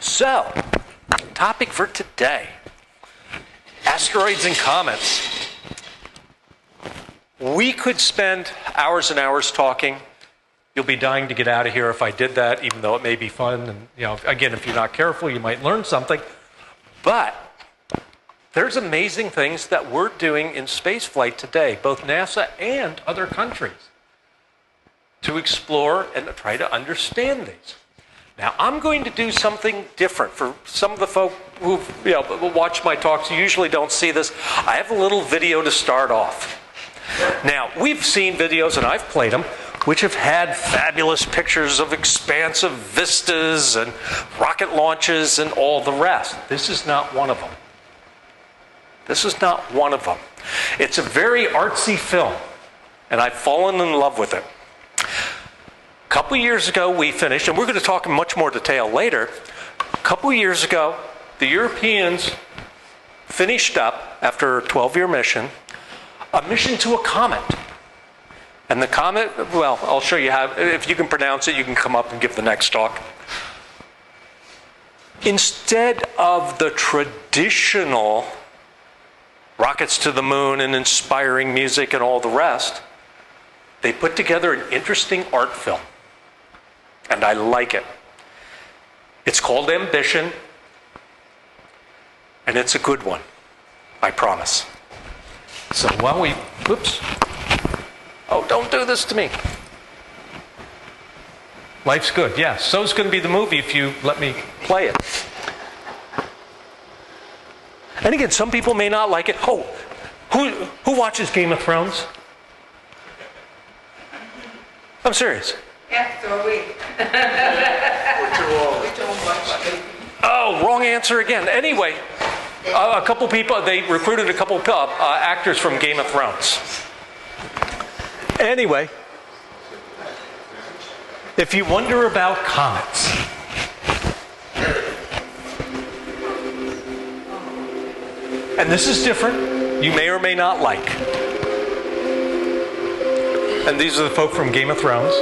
So, topic for today, asteroids and comets. We could spend hours and hours talking. You'll be dying to get out of here if I did that, even though it may be fun. And, you know, again, if you're not careful, you might learn something. But there's amazing things that we're doing in spaceflight today, both NASA and other countries, to explore and to try to understand these. Now, I'm going to do something different. For some of the folk who watch my talks, you usually don't see this. I have a little video to start off. Now, we've seen videos, and I've played them, which have had fabulous pictures of expansive vistas and rocket launches and all the rest. This is not one of them. This is not one of them. It's a very artsy film, and I've fallen in love with it. A couple years ago, we finished, and we're going to talk in much more detail later. A couple years ago, the Europeans finished up, after a 12-year mission, a mission to a comet. And the comet, well, I'll show you how. If you can pronounce it, you can come up and give the next talk. Instead of the traditional rockets to the moon and inspiring music and all the rest, they put together an interesting art film. And I like it. It's called Ambition, and it's a good one, I promise. So while we, whoops. Oh, don't do this to me. Life's good, yes. So's going to be the movie if you let me play it. And again, some people may not like it. Oh, who watches Game of Thrones? I'm serious. Yeah, so are we. We're too old. We don't watch it. Oh, wrong answer again. Anyway, a couple people, they recruited a couple actors from Game of Thrones. Anyway, if you wonder about comets, and this is different, you may or may not like. And these are the folk from Game of Thrones.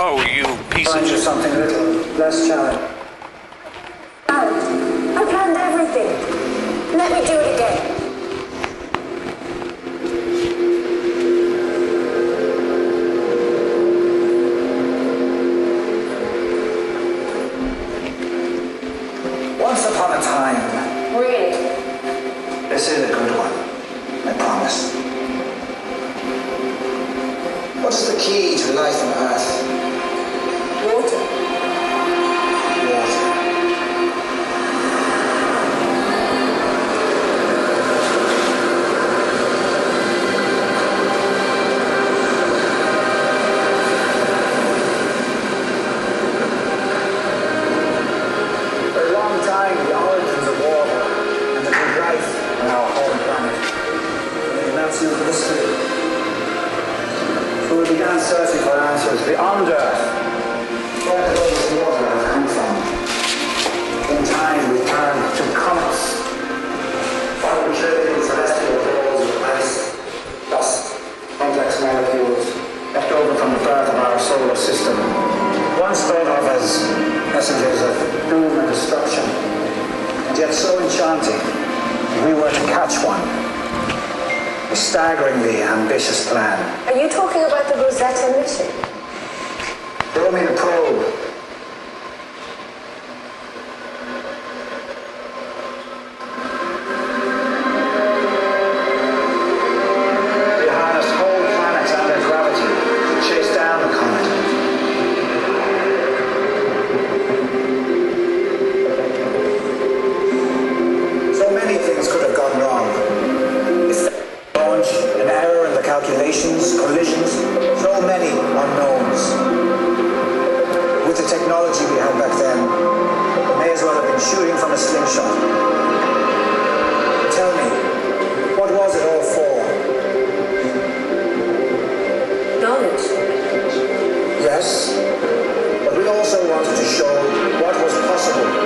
Oh, you piece of... Find you something a little less challenging. I planned everything. Let me do it again. Once upon a time. Really? This is a good one, I promise. What is the key to life on Earth? Water. Water. For a long time, the origins of water and the good life on our home planet. And that's new history. So we began searching for answers beyond Earth. Where did all this water have come from? In time, we turned to comets. Arbitrary celestial balls of ice, dust, complex molecules left over from the birth of our solar system. Once thought of as messengers of doom and destruction, and yet so enchanting, if we were to catch one. A staggeringly ambitious plan. Are you talking about the Rosetta mission? Throw me the probe. We harnessed whole planets and their gravity to chase down the comet. collisions, so many unknowns. With the technology we had back then, we may as well have been shooting from a slingshot. Tell me, what was it all for? Knowledge. Yes, but we also wanted to show what was possible.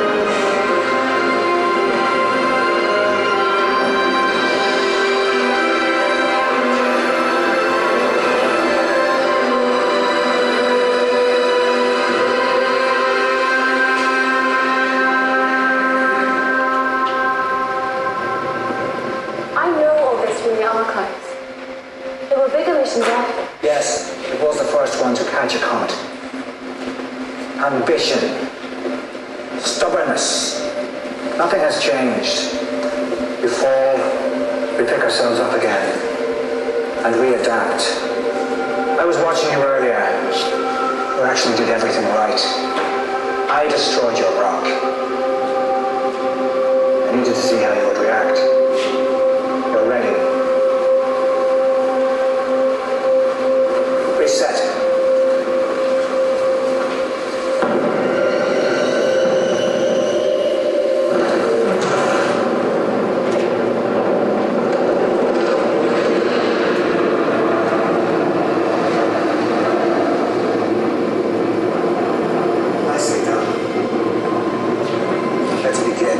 Yes, it was the first one to catch a comet. Ambition, stubbornness, nothing has changed. We fall, we pick ourselves up again, and we adapt. I was watching you earlier. You actually did everything right. I destroyed your rock. I needed to see how you would react. You're ready. Reset. Nicely done. Let's begin.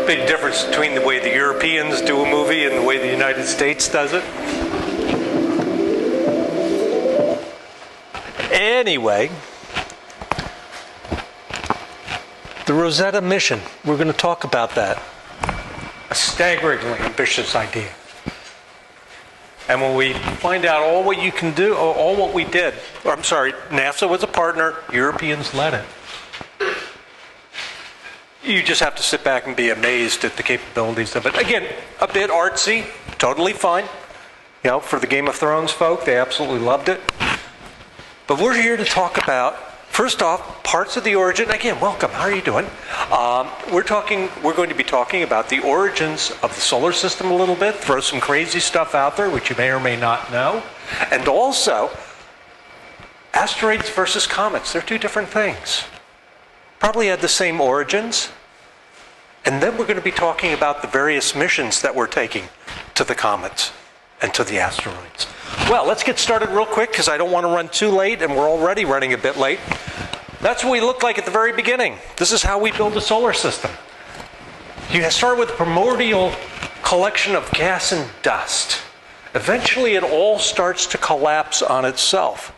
Big difference between the way the Europeans do a movie and the way the United States does it. Anyway, the Rosetta mission, we're going to talk about that. A staggeringly ambitious idea. And when we find out all what you can do, all what we did, or I'm sorry, NASA was a partner, Europeans led it. You just have to sit back and be amazed at the capabilities of it. Again, a bit artsy, totally fine. You know, for the Game of Thrones folk, they absolutely loved it. But we're here to talk about, first off, parts of the origin. Again, welcome. How are you doing? We're going to be talking about the origins of the solar system a little bit, throw some crazy stuff out there, which you may or may not know. And also, asteroids versus comets. They're two different things. Probably had the same origins. And then we're going to be talking about the various missions that we're taking to the comets and to the asteroids. Well, let's get started real quick because I don't want to run too late, and we're already running a bit late. That's what we looked like at the very beginning. This is how we build a solar system. You start with a primordial collection of gas and dust. Eventually, it all starts to collapse on itself.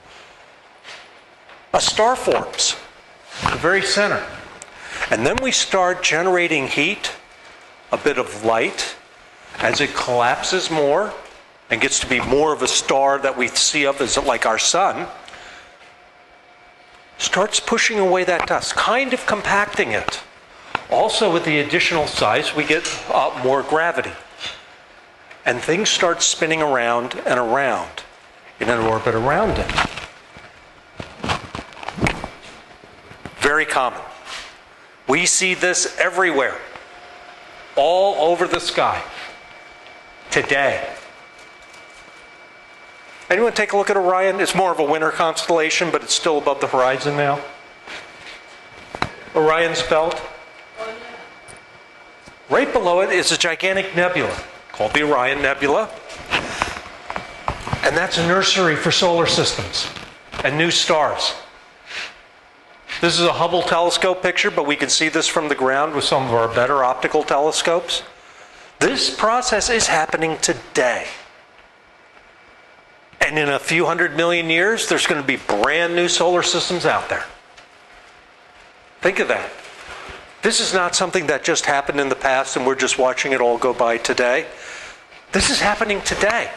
A star forms. The very center. And then we start generating heat, a bit of light, as it collapses more and gets to be more of a star that we see of as like our sun, starts pushing away that dust, kind of compacting it. Also, with the additional size, we get more gravity. And things start spinning around and around in an orbit around it. Very common. We see this everywhere, all over the sky, today. Anyone take a look at Orion? It's more of a winter constellation, but it's still above the horizon now. Orion's belt. Right below it is a gigantic nebula called the Orion Nebula. And that's a nursery for solar systems and new stars. This is a Hubble telescope picture, but we can see this from the ground with some of our better optical telescopes. This process is happening today. And in a few 100 million years, there's going to be brand new solar systems out there. Think of that. This is not something that just happened in the past and we're just watching it all go by today. This is happening today.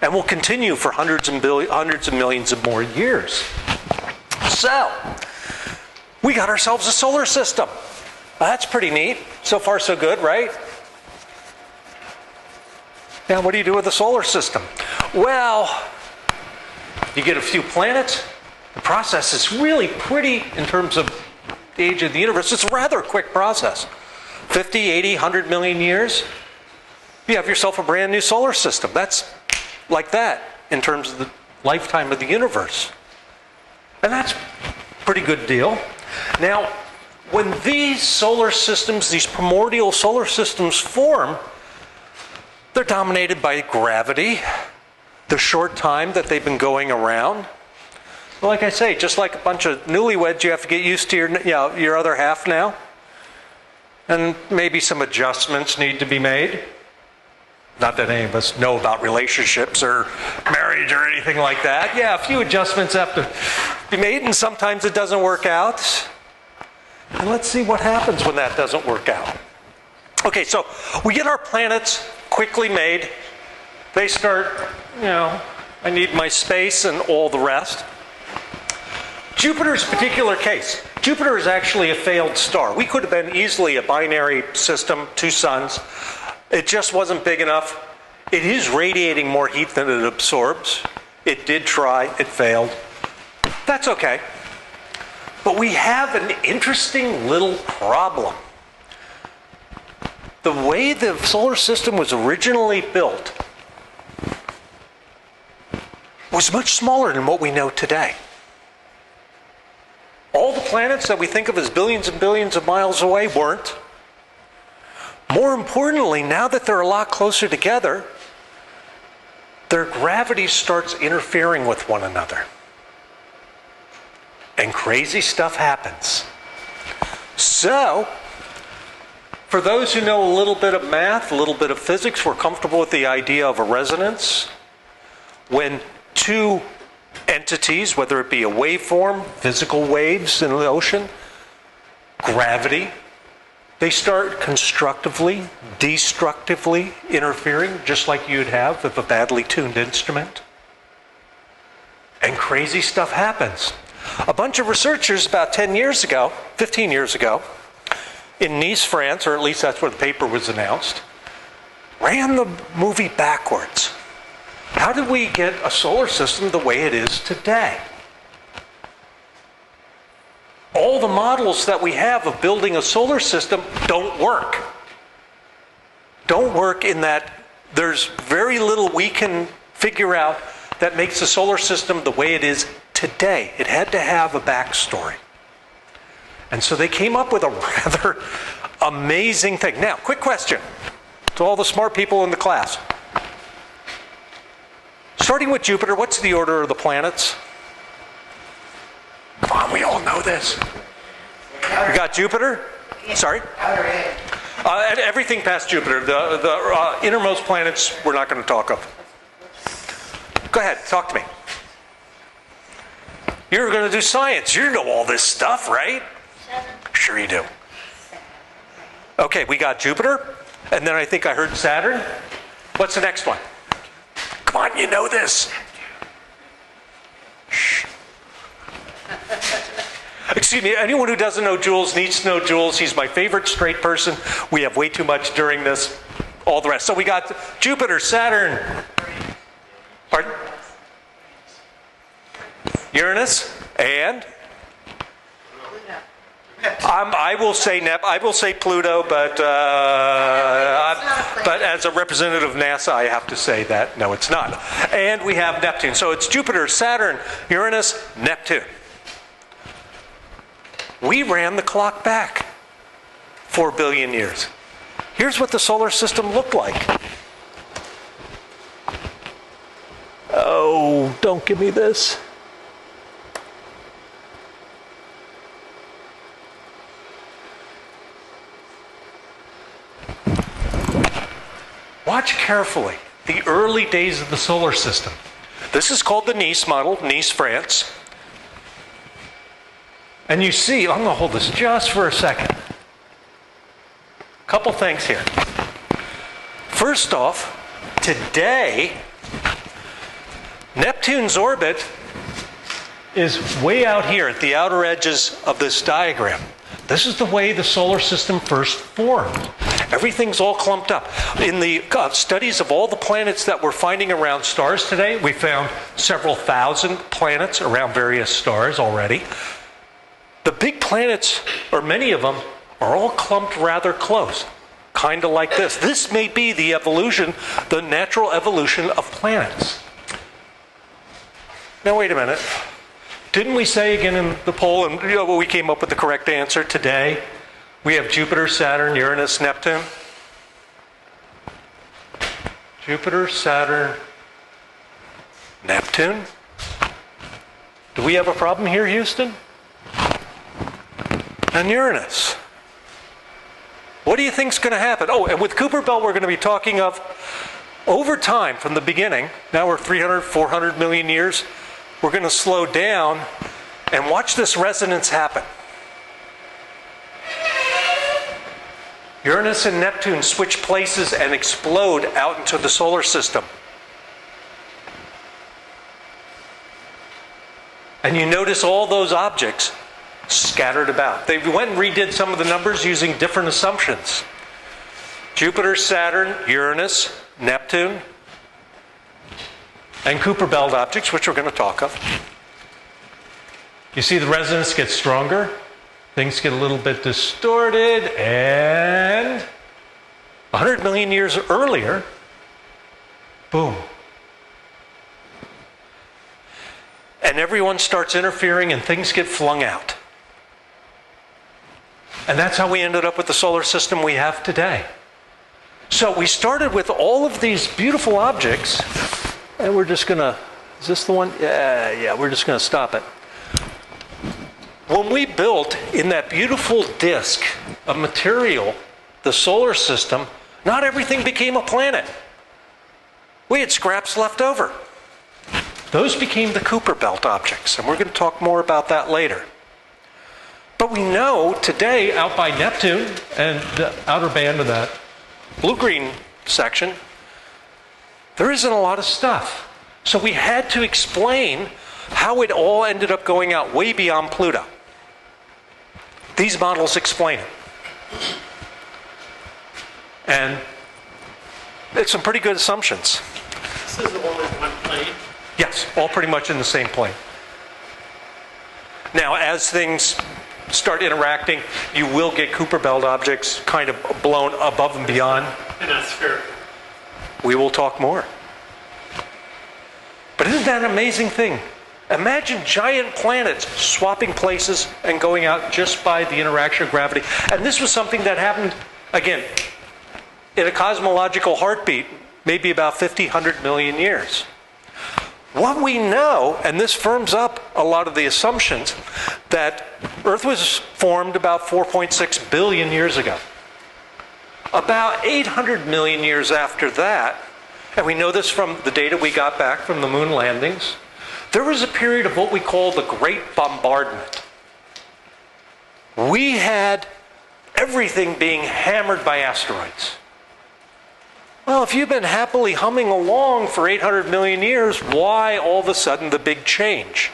And will continue for hundreds of millions of more years. So, We got ourselves a solar system. That's pretty neat. So far, so good, right? Now, what do you do with the solar system? Well, you get a few planets. The process is really pretty in terms of the age of the universe. It's a rather quick process. 50, 80, 100 million years. You have yourself a brand new solar system. That's like that in terms of the lifetime of the universe. And that's a pretty good deal. Now, when these solar systems, these primordial solar systems form, they're dominated by gravity, the short time that they've been going around. Like I say, just like a bunch of newlyweds, you have to get used to your other half now. And maybe some adjustments need to be made. Not that any of us know about relationships or marriage or anything like that. Yeah, a few adjustments have to be made, and sometimes it doesn't work out. And let's see what happens when that doesn't work out. Okay, so we get our planets quickly made. They start, I need my space and all the rest. Jupiter's a particular case. Jupiter is actually a failed star. We could have been easily a binary system, 2 suns. It just wasn't big enough. It is radiating more heat than it absorbs. It did try, it failed. That's okay. But we have an interesting little problem. The way the solar system was originally built was much smaller than what we know today. All the planets that we think of as billions and billions of miles away weren't. More importantly, now that they're a lot closer together, their gravity starts interfering with one another. And crazy stuff happens. So, for those who know a little bit of math, a little bit of physics, we're comfortable with the idea of a resonance. When two entities, whether it be a waveform, physical waves in the ocean, gravity, they start constructively, destructively interfering, just like you'd have with a badly tuned instrument. And crazy stuff happens. A bunch of researchers about 10 years ago, 15 years ago, in Nice, France, or at least that's where the paper was announced, ran the movie backwards. How did we get a solar system the way it is today? All the models that we have of building a solar system don't work. Don't work in that there's very little we can figure out that makes the solar system the way it is today. It had to have a backstory. And so they came up with a rather amazing thing. Now, quick question to all the smart people in the class. Starting with Jupiter, what's the order of the planets? Come on, we all know this. We got Jupiter. Sorry? Everything past Jupiter. The innermost planets we're not going to talk of. Go ahead, talk to me. You're going to do science. You know all this stuff, right? Sure you do. Okay, we got Jupiter. And then I think I heard Saturn. What's the next one? Come on, you know this. Shh. Excuse me, anyone who doesn't know Jules needs to know Jules. He's my favorite straight person. We have way too much during this, all the rest. So we got Jupiter, Saturn. Pardon? Uranus and I will say Pluto, but as a representative of NASA, I have to say that no, it's not. And we have Neptune. So it's Jupiter, Saturn, Uranus, Neptune. We ran the clock back 4 billion years. Here's what the solar system looked like. Oh, don't give me this. Watch carefully the early days of the solar system. This is called the Nice model, Nice, France. And you see, I'm going to hold this just for a second. Couple things here. First off, today, Neptune's orbit is way out here at the outer edges of this diagram. This is the way the solar system first formed. Everything's all clumped up. In the studies of all the planets that we're finding around stars today, we found several thousand planets around various stars already. The big planets, or many of them, are all clumped rather close, kind of like this. This may be the evolution, the natural evolution of planets. Now, wait a minute. Didn't we say again in the poll, and we came up with the correct answer today? We have Jupiter, Saturn, Uranus, Neptune. Jupiter, Saturn, Neptune. Do we have a problem here, Houston? And Uranus. What do you think's going to happen? Oh, and with Kuiper Belt, we're going to be talking of over time from the beginning. Now we're 300, 400 million years. We're going to slow down and watch this resonance happen. Uranus and Neptune switch places and explode out into the solar system. And you notice all those objects scattered about. They went and redid some of the numbers using different assumptions. Jupiter, Saturn, Uranus, Neptune, and Kuiper Belt objects, which we're going to talk of. You see the resonance gets stronger. Things get a little bit distorted, and 100 million years earlier, boom. And everyone starts interfering and things get flung out. And that's how we ended up with the solar system we have today. So we started with all of these beautiful objects, and we're just going to, is this the one? Yeah, we're just going to stop it. When we built in that beautiful disk of material, the solar system, not everything became a planet. We had scraps left over. Those became the Kuiper Belt objects, and we're going to talk more about that later. But we know today, out by Neptune and the outer band of that blue-green section, there isn't a lot of stuff. So we had to explain how it all ended up going out way beyond Pluto. These models explain it. And it's some pretty good assumptions. This is all in one plane? Yes, all pretty much in the same plane. Now, as things start interacting, you will get Kuiper Belt objects kind of blown above and beyond. And that's spherical. We will talk more. But isn't that an amazing thing? Imagine giant planets swapping places and going out just by the interaction of gravity. And this was something that happened, again, in a cosmological heartbeat, maybe about 50, 100 million years. What we know, and this firms up a lot of the assumptions, that Earth was formed about 4.6 billion years ago. About 800 million years after that, and we know this from the data we got back from the moon landings, there was a period of what we call the Great Bombardment. We had everything being hammered by asteroids. Well, if you've been happily humming along for 800 million years, why all of a sudden the big change?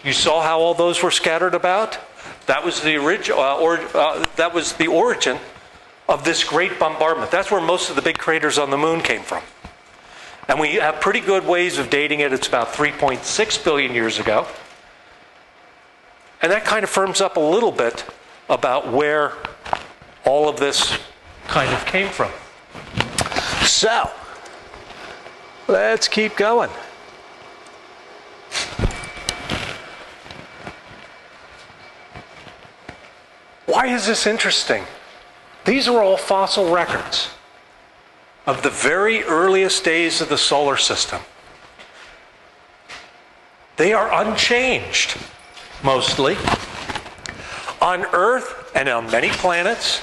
You saw how all those were scattered about? That was the origin of this Great Bombardment. That's where most of the big craters on the moon came from. And we have pretty good ways of dating it. It's about 3.6 billion years ago. And that kind of firms up a little bit about where all of this kind of came from. So, let's keep going. Why is this interesting? These are all fossil records of the very earliest days of the solar system. They are unchanged, mostly. On Earth and on many planets,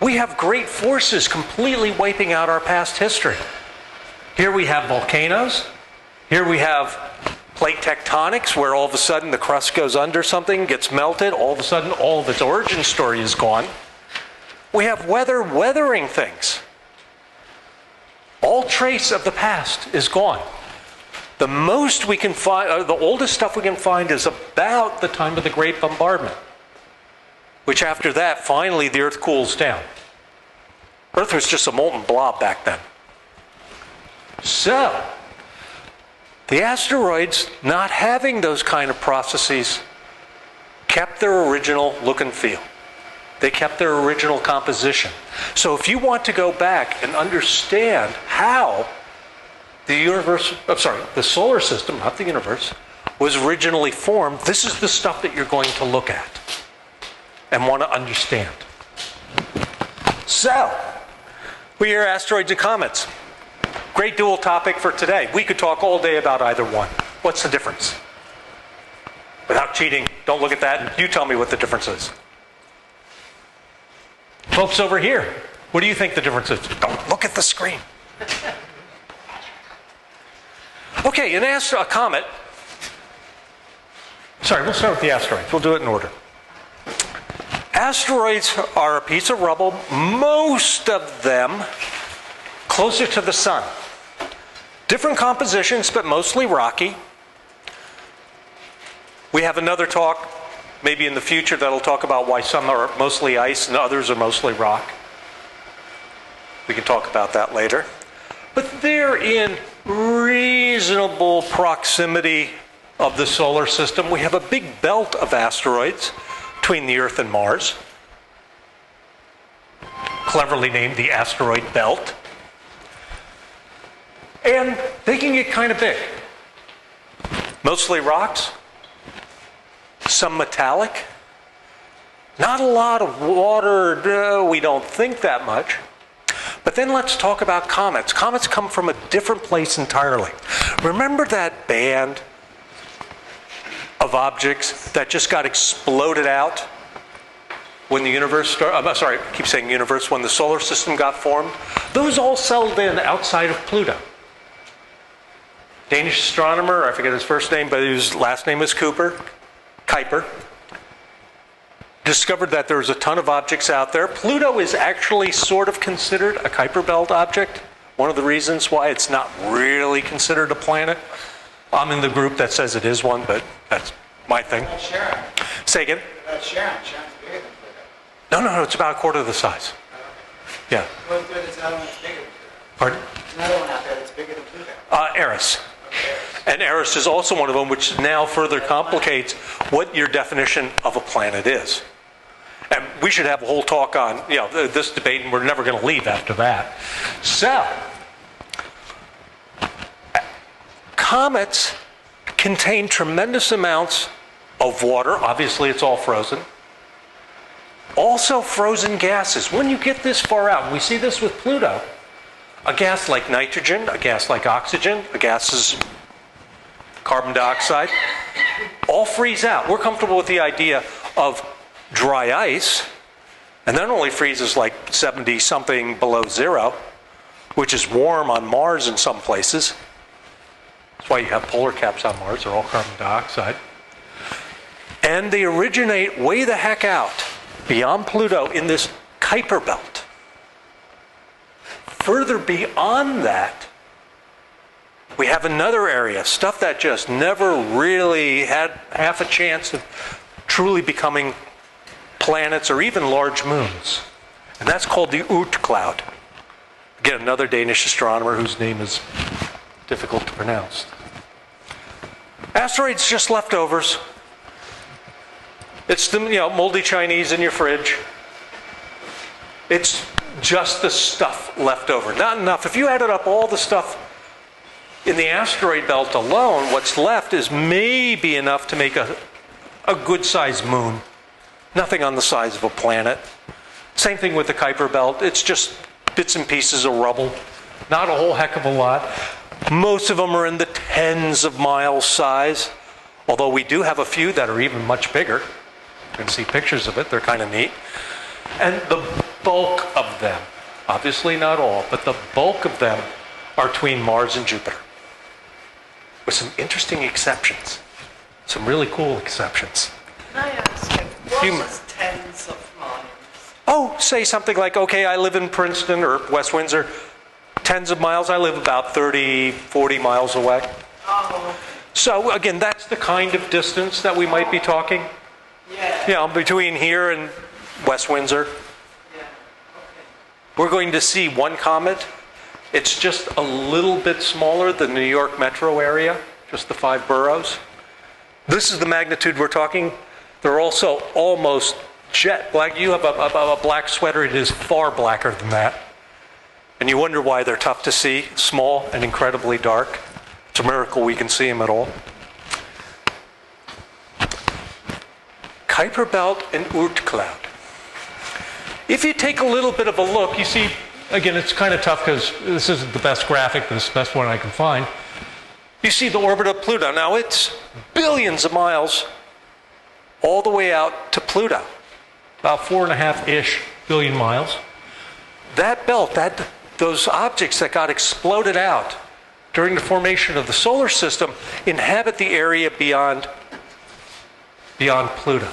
we have great forces completely wiping out our past history. Here we have volcanoes. Here we have plate tectonics, where all of a sudden the crust goes under something, gets melted. All of a sudden, all of its origin story is gone. We have weather weathering things. All trace of the past is gone. The most we can find, the oldest stuff we can find is about the time of the Great Bombardment, which after that, finally, the Earth cools down. Earth was just a molten blob back then. So, the asteroids, not having those kind of processes, kept their original look and feel. They kept their original composition. So if you want to go back and understand how the solar system, not the universe, was originally formed, this is the stuff that you're going to look at and want to understand. So, we hear asteroids and comets. Great dual topic for today. We could talk all day about either one. What's the difference? Without cheating, don't look at that, and you tell me what the difference is. Folks over here, what do you think the difference is? Don't look at the screen. Okay, a comet. Sorry, we'll start with the asteroids. We'll do it in order. Asteroids are a piece of rubble, most of them closer to the sun. Different compositions, but mostly rocky. We have another talk, maybe in the future, that'll talk about why some are mostly ice and others are mostly rock. We can talk about that later. But they're in reasonable proximity of the solar system. We have a big belt of asteroids between the Earth and Mars, cleverly named the Asteroid Belt. And they can get kind of big. Mostly rocks, some metallic, not a lot of water, we don't think that much. But then let's talk about comets. Comets come from a different place entirely. Remember that band of objects that just got exploded out when the universe started? I keep saying universe, when the solar system got formed? Those all settled in outside of Pluto. Danish astronomer, I forget his first name, but his last name is Kuiper, discovered that there's a ton of objects out there. Pluto is actually sort of considered a Kuiper Belt object. One of the reasons why it's not really considered a planet. I'm in the group that says it is one, but that's my thing. About Sharon. Say again? About Sharon. Sharon's bigger than Pluto. No, it's about a quarter of the size. Yeah. Well, there's another one that's bigger than Pluto. Pardon? There's another one out there that's bigger than Pluto. Eris. And Eris is also one of them, which now further complicates what your definition of a planet is. And we should have a whole talk on, this debate, and we're never going to leave after that. So, comets contain tremendous amounts of water. Obviously, it's all frozen. Also frozen gases. When you get this far out, and we see this with Pluto, a gas like nitrogen, a gas like oxygen, a gas is carbon dioxide, all freeze out. We're comfortable with the idea of dry ice, and that only freezes like 70-something below zero, which is warm on Mars in some places. That's why you have polar caps on Mars. They're all carbon dioxide. And they originate way the heck out beyond Pluto in this Kuiper Belt. Further beyond that, we have another area, stuff that just never really had half a chance of truly becoming planets or even large moons. And that's called the Oort Cloud. Again, another Danish astronomer whose name is difficult to pronounce. Asteroids, just leftovers. It's the moldy Chinese in your fridge. It's just the stuff left over. Not enough. If you added up all the stuff in the asteroid belt alone, what's left is maybe enough to make a good-sized moon. Nothing on the size of a planet. Same thing with the Kuiper Belt. It's just bits and pieces of rubble. Not a whole heck of a lot. Most of them are in the tens of miles size, although we do have a few that are even much bigger. You can see pictures of it. They're kind of neat. And the bulk of them, obviously not all, but the bulk of them are between Mars and Jupiter, with some interesting exceptions. Some really cool exceptions. Can I ask you, what is tens of miles? Oh, say something like, okay, I live in Princeton or West Windsor. Tens of miles, I live about 30, 40 miles away. Oh, So again, that's the kind of distance that we might be talking. Yeah. You know, between here and West Windsor. Yeah. We're going to see one comet. It's just a little bit smaller than the New York metro area, just the 5 boroughs. This is the magnitude we're talking. They're also almost jet black. You have a black sweater. It is far blacker than that. And you wonder why they're tough to see, small and incredibly dark. It's a miracle we can see them at all. Kuiper Belt and Oort Cloud. If you take a little bit of a look, you see, again, it's kind of tough because this isn't the best graphic, but it's the best one I can find. You see the orbit of Pluto. Now, it's billions of miles all the way out to Pluto, about 4.5-ish billion miles. That belt, those objects that got exploded out during the formation of the solar system inhabit the area beyond Pluto.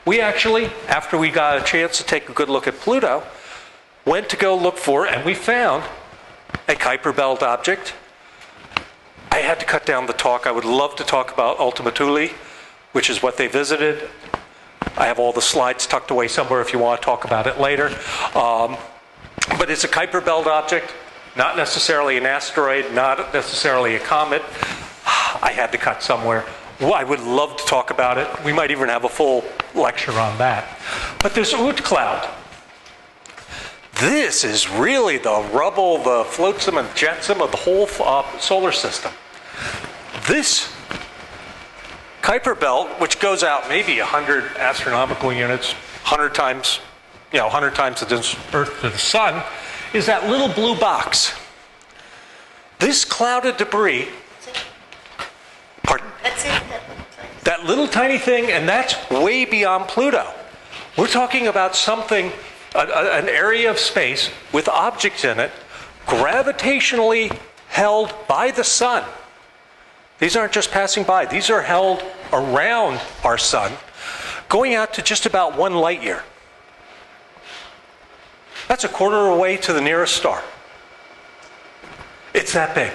We actually, after we got a chance to take a good look at Pluto, went to go look for, and we found a Kuiper Belt object. I had to cut down the talk. I would love to talk about Ultima Thule, which is what they visited. I have all the slides tucked away somewhere if you want to talk about it later. But it's a Kuiper Belt object, not necessarily an asteroid, not necessarily a comet. I had to cut somewhere. Well, I would love to talk about it. We might even have a full lecture on that. But there's Oort Cloud. This is really the rubble, the flotsam and jetsam of the whole solar system. This Kuiper Belt, which goes out maybe 100 astronomical units, 100 times the distance from Earth to the Sun, is that little blue box. This cloud of debris, pardon? That's it. That little tiny thing, and that's way beyond Pluto. We're talking about something, an area of space with objects in it, gravitationally held by the sun. These aren't just passing by. These are held around our sun, going out to just about 1 light year. That's a quarter of the way to the nearest star. It's that big.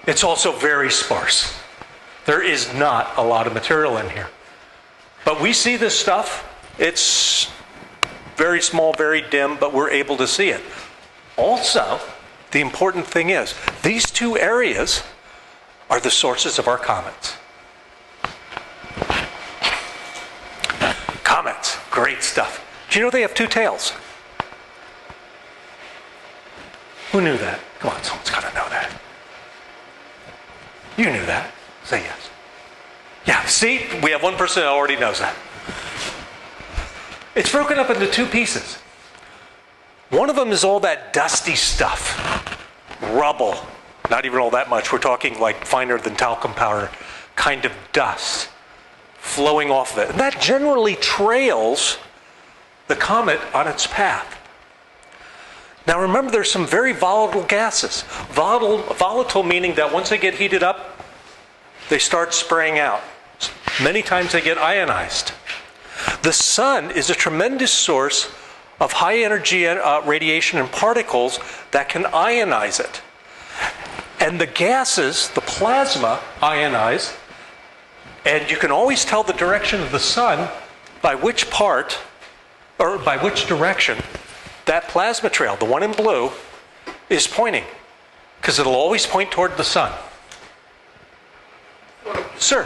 It's also very sparse. There is not a lot of material in here. But we see this stuff. It's very small, very dim, but we're able to see it. Also, the important thing is, these 2 areas are the sources of our comets. Comets, great stuff. Do you know they have 2 tails? Who knew that? Come on, someone's got to know that. You knew that. Say yes. Yeah, see, we have one person that already knows that. It's broken up into 2 pieces. One of them is all that dusty stuff, rubble. Not even all that much. We're talking like finer than talcum powder kind of dust flowing off of it. And that generally trails the comet on its path. Now remember, there's some very volatile gases. Volatile meaning that once they get heated up, they start spraying out. Many times they get ionized. The sun is a tremendous source of high energy radiation and particles that can ionize it. And the gases, the plasma, ionize, and you can always tell the direction of the sun by which direction that plasma trail, the one in blue, is pointing. Because it'll always point toward the sun. Sir?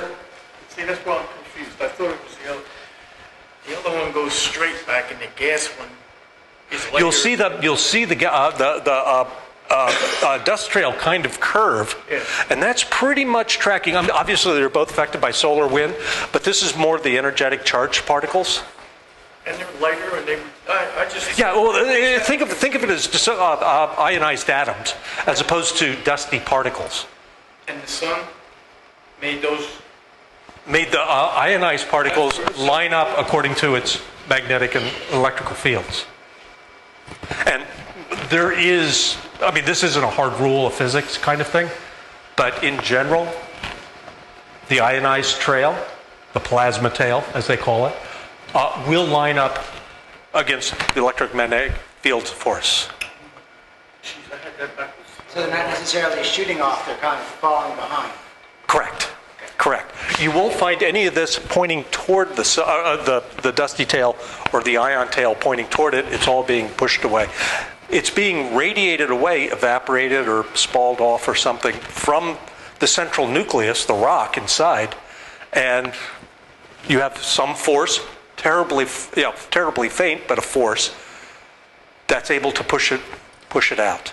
See, that's why I'm confused. I thought it was the other one goes straight back, and the gas one is later. You'll see the dust trail kind of curve, Yeah. and that's pretty much tracking. I mean, obviously, they're both affected by solar wind, but this is more the energetic charged particles. And they're lighter, and I just... Yeah, well, think of it as just, ionized atoms as opposed to dusty particles. And the sun made those... Made the ionized particles line up according to its magnetic and electrical fields. And there is, I mean, this isn't a hard rule of physics kind of thing, but in general, the ionized trail, the plasma tail, as they call it, will line up against the electromagnetic field force. Jeez, I had that backwards. So they're not necessarily shooting off, they're kind of falling behind. Correct. You won't find any of this pointing toward the dusty tail or the ion tail pointing toward it. It's all being pushed away. It's being radiated away, evaporated or spalled off or something from the central nucleus, the rock inside, and you have some force, terribly faint, but a force that's able to push it out.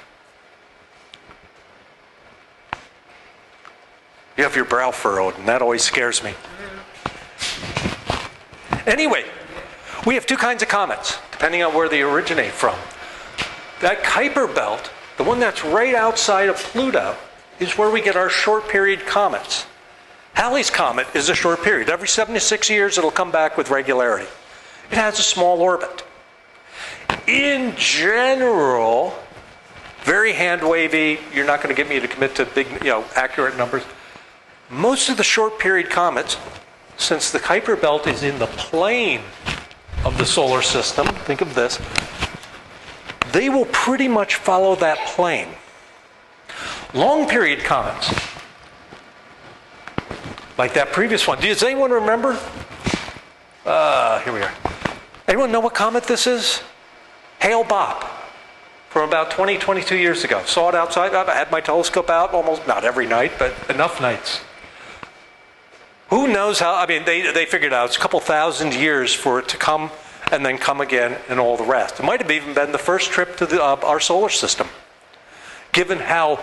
You have your brow furrowed, and that always scares me. Anyway, we have two kinds of comets, depending on where they originate from. That Kuiper Belt, the one that's right outside of Pluto, is where we get our short period comets. Halley's comet is a short period. Every 76 years, it'll come back with regularity. It has a small orbit. In general, very hand-wavy, you're not going to get me to commit to big, accurate numbers. Most of the short period comets, since the Kuiper Belt is in the plane of the solar system, think of this, they will pretty much follow that plane. Long period comets, like that previous one. Does anyone remember? Here we are. Anyone know what comet this is? Hale-Bopp, from about 22 years ago. Saw it outside. I had my telescope out almost, not every night, but enough nights. Who knows how, they figured out it's a couple thousand years for it to come and then come again and all the rest. It might have even been the first trip to our solar system, given how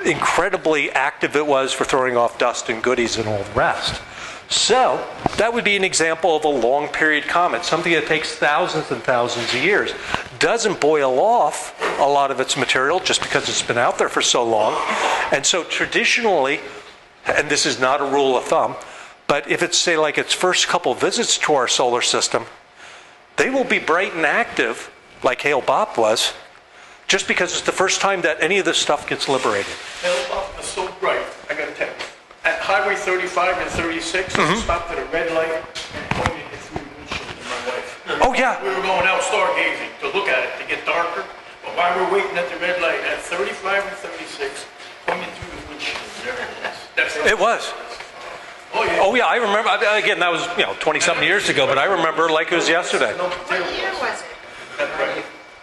incredibly active it was for throwing off dust and goodies and all the rest. So that would be an example of a long period comet, something that takes thousands and thousands of years. Doesn't boil off a lot of its material just because it's been out there for so long. And so traditionally, and this is not a rule of thumb, but if it's, say, like its first couple visits to our solar system, they will be bright and active, like Hale-Bopp was, just because it's the first time that any of this stuff gets liberated. Hale-Bopp is so bright, I gotta tell you. At Highway 35 and 36, I stopped at a red light and pointed it through the windshield to my wife. Oh, yeah. We were going out stargazing to look at it, to get darker. But while we're waiting at the red light, at 35 and 36, pointed through the windshield. There it was. It was. Oh, yeah. Oh, yeah, I remember. Again, that was 20-something years ago, but I remember like it was yesterday. What year was it?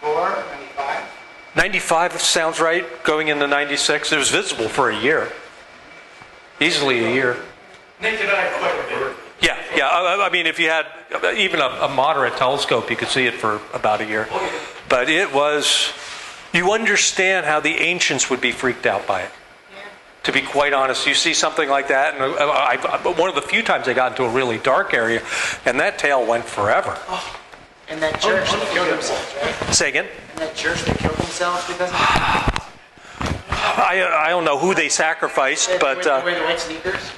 94, 95? 95 sounds right, going into 96. It was visible for a year. Easily a year. Naked eye quite a bit. Yeah. If you had even a moderate telescope, you could see it for about a year. But it was, you understand how the ancients would be freaked out by it. To be quite honest, you see something like that, and one of the few times I got into a really dark area, and that tail went forever. Oh, in that church, they killed themselves, right? Say again? In that church, they killed themselves because of it? I don't know who they sacrificed, but... They wear the white sneakers?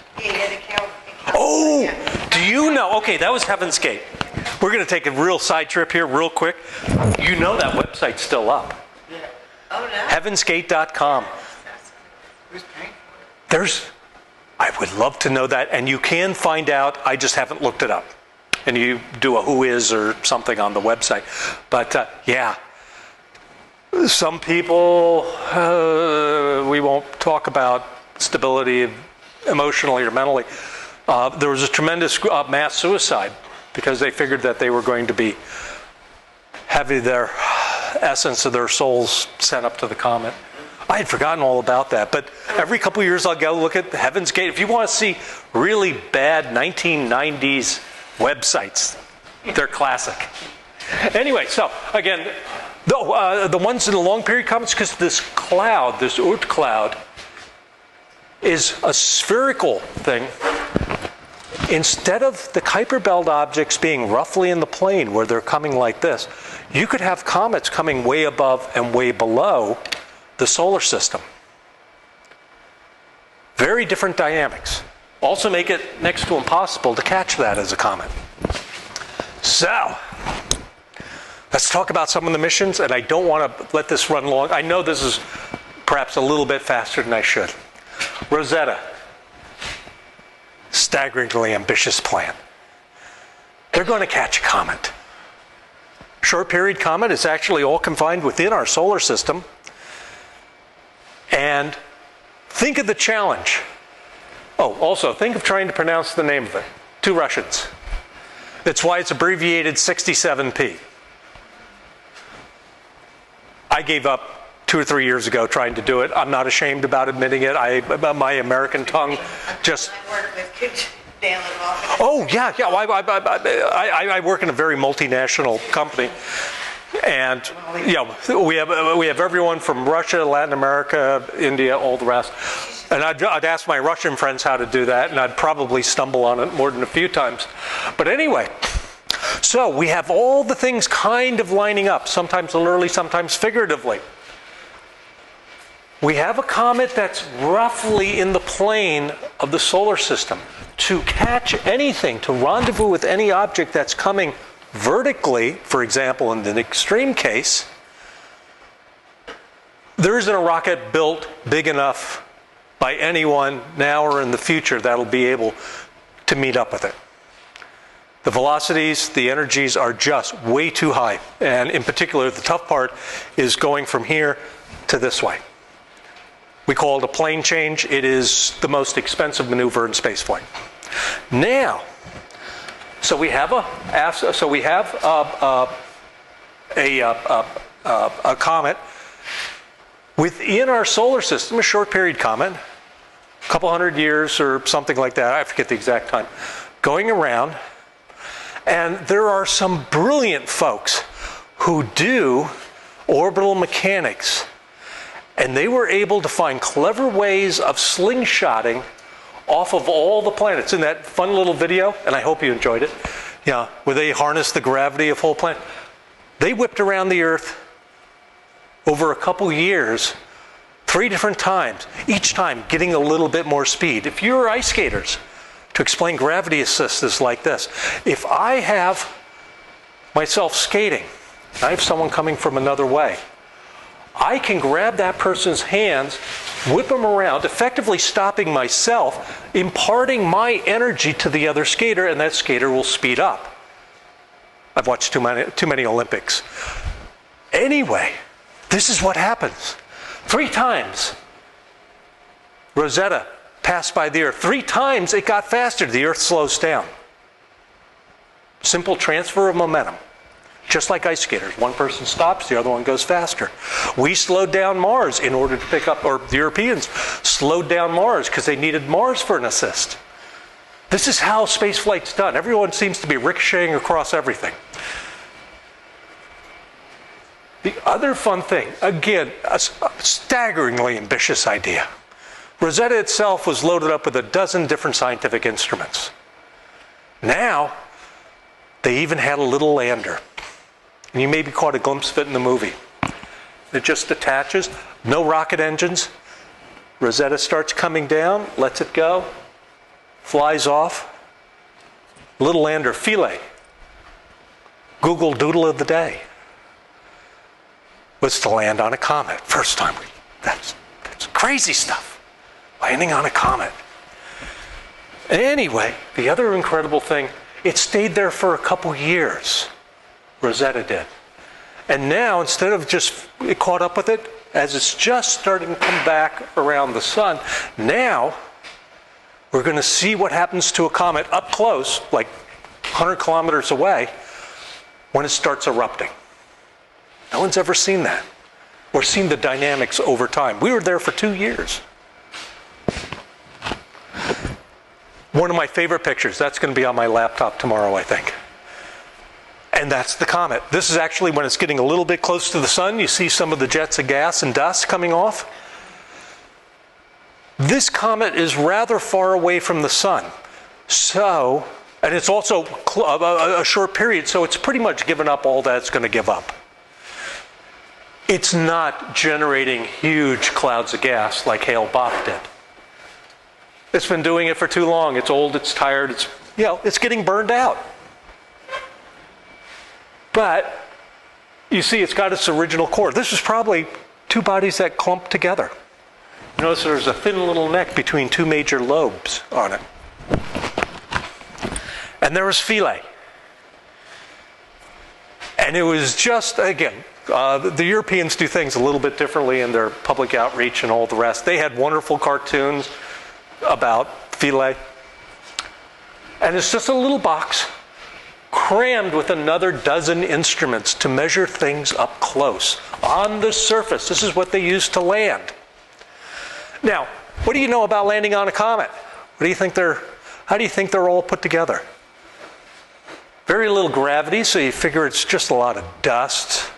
Oh, do you know? Okay, that was Heaven's Gate. We're going to take a real side trip here real quick. You know that website's still up. Yeah. Oh, no. Heavensgate.com. Who's paying for it? I would love to know that, and you can find out. I just haven't looked it up. And you do a who is or something on the website. But yeah, some people, we won't talk about stability emotionally or mentally. There was a tremendous mass suicide because they figured that they were going to be having their essence of their souls sent up to the comet. I had forgotten all about that, but every couple of years I'll go look at Heaven's Gate. If you want to see really bad 1990s websites, they're classic. Anyway, so again, the ones in the long period comets, because this cloud, this Oort Cloud, is a spherical thing. Instead of the Kuiper Belt objects being roughly in the plane where they're coming like this, you could have comets coming way above and way below the solar system. Very different dynamics. Also make it next to impossible to catch that as a comet. So, let's talk about some of the missions, and I don't want to let this run long. I know this is perhaps a little bit faster than I should. Rosetta. Staggeringly ambitious plan. They're going to catch a comet. Short period comet is actually all confined within our solar system. And think of the challenge Oh, also, think of trying to pronounce the name of it. 2 Russians. That's why it's abbreviated 67P. I gave up 2 or 3 years ago trying to do it. I'm not ashamed about admitting it. My American tongue just... I work with kids down and off. Oh, yeah. I work in a very multinational company. And we have everyone from Russia, Latin America, India, all the rest. And I'd ask my Russian friends how to do that, and I'd probably stumble on it more than a few times. But anyway, so we have all the things kind of lining up, sometimes literally, sometimes figuratively. We have a comet that's roughly in the plane of the solar system. To catch anything, to rendezvous with any object that's coming vertically, for example, in the extreme case, there isn't a rocket built big enough by anyone now or in the future that'll be able to meet up with it. The velocities, the energies are just way too high. And in particular, the tough part is going from here to this way. We call it a plane change. It is the most expensive maneuver in spaceflight. Now, so we have a comet within our solar system, a short period comet, a couple hundred years or something like that, I forget the exact time, going around. And there are some brilliant folks who do orbital mechanics, and they were able to find clever ways of slingshotting off of all the planets. In that fun little video, and I hope you enjoyed it, where they harnessed the gravity of whole planet. They whipped around the Earth over a couple years, 3 different times, each time getting a little bit more speed. If you're ice skaters, to explain gravity assist is like this. If I have myself skating, I have someone coming from another way, I can grab that person's hands, whip them around, effectively stopping myself, imparting my energy to the other skater, and that skater will speed up. I've watched too many Olympics. Anyway, this is what happens. 3 times Rosetta passed by the Earth. 3 times it got faster. The Earth slows down. Simple transfer of momentum. Just like ice skaters. One person stops, the other one goes faster. We slowed down Mars in order to pick up, or the Europeans slowed down Mars because they needed Mars for an assist. This is how spaceflight's done. Everyone seems to be ricocheting across everything. The other fun thing, again, a staggeringly ambitious idea. Rosetta itself was loaded up with a dozen different scientific instruments. Now, they even had a little lander. And you maybe caught a glimpse of it in the movie. It just attaches, no rocket engines. Rosetta starts coming down, lets it go, flies off. Little lander, Philae. Google Doodle of the day was to land on a comet. First time. That's crazy stuff. Landing on a comet. Anyway, the other incredible thing, it stayed there for a couple years. Rosetta did. And now, instead of just it caught up with it, as it's just starting to come back around the sun, now we're going to see what happens to a comet up close, like 100 kilometers away, when it starts erupting. No one's ever seen that or seen the dynamics over time. We were there for 2 years. One of my favorite pictures, that's going to be on my laptop tomorrow, I think. And that's the comet. This is actually when it's getting a little bit close to the sun. You see some of the jets of gas and dust coming off. This comet is rather far away from the sun. So, and it's also a short period, so it's pretty much given up all that it's going to give up. It's not generating huge clouds of gas like Hale-Bopp did. It's been doing it for too long. It's old, it's tired, it's getting burned out. But you see, it's got its original core. This is probably 2 bodies that clump together. You notice there's a thin little neck between 2 major lobes on it. And there was Philae. And it was just, again, the Europeans do things a little bit differently in their public outreach and all the rest. They had wonderful cartoons about Philae. And it's just a little box crammed with another dozen instruments to measure things up close on the surface. This is what they use to land. Now, what do you know about landing on a comet? How do you think they're all put together? Very little gravity, so you figure it's just a lot of dust.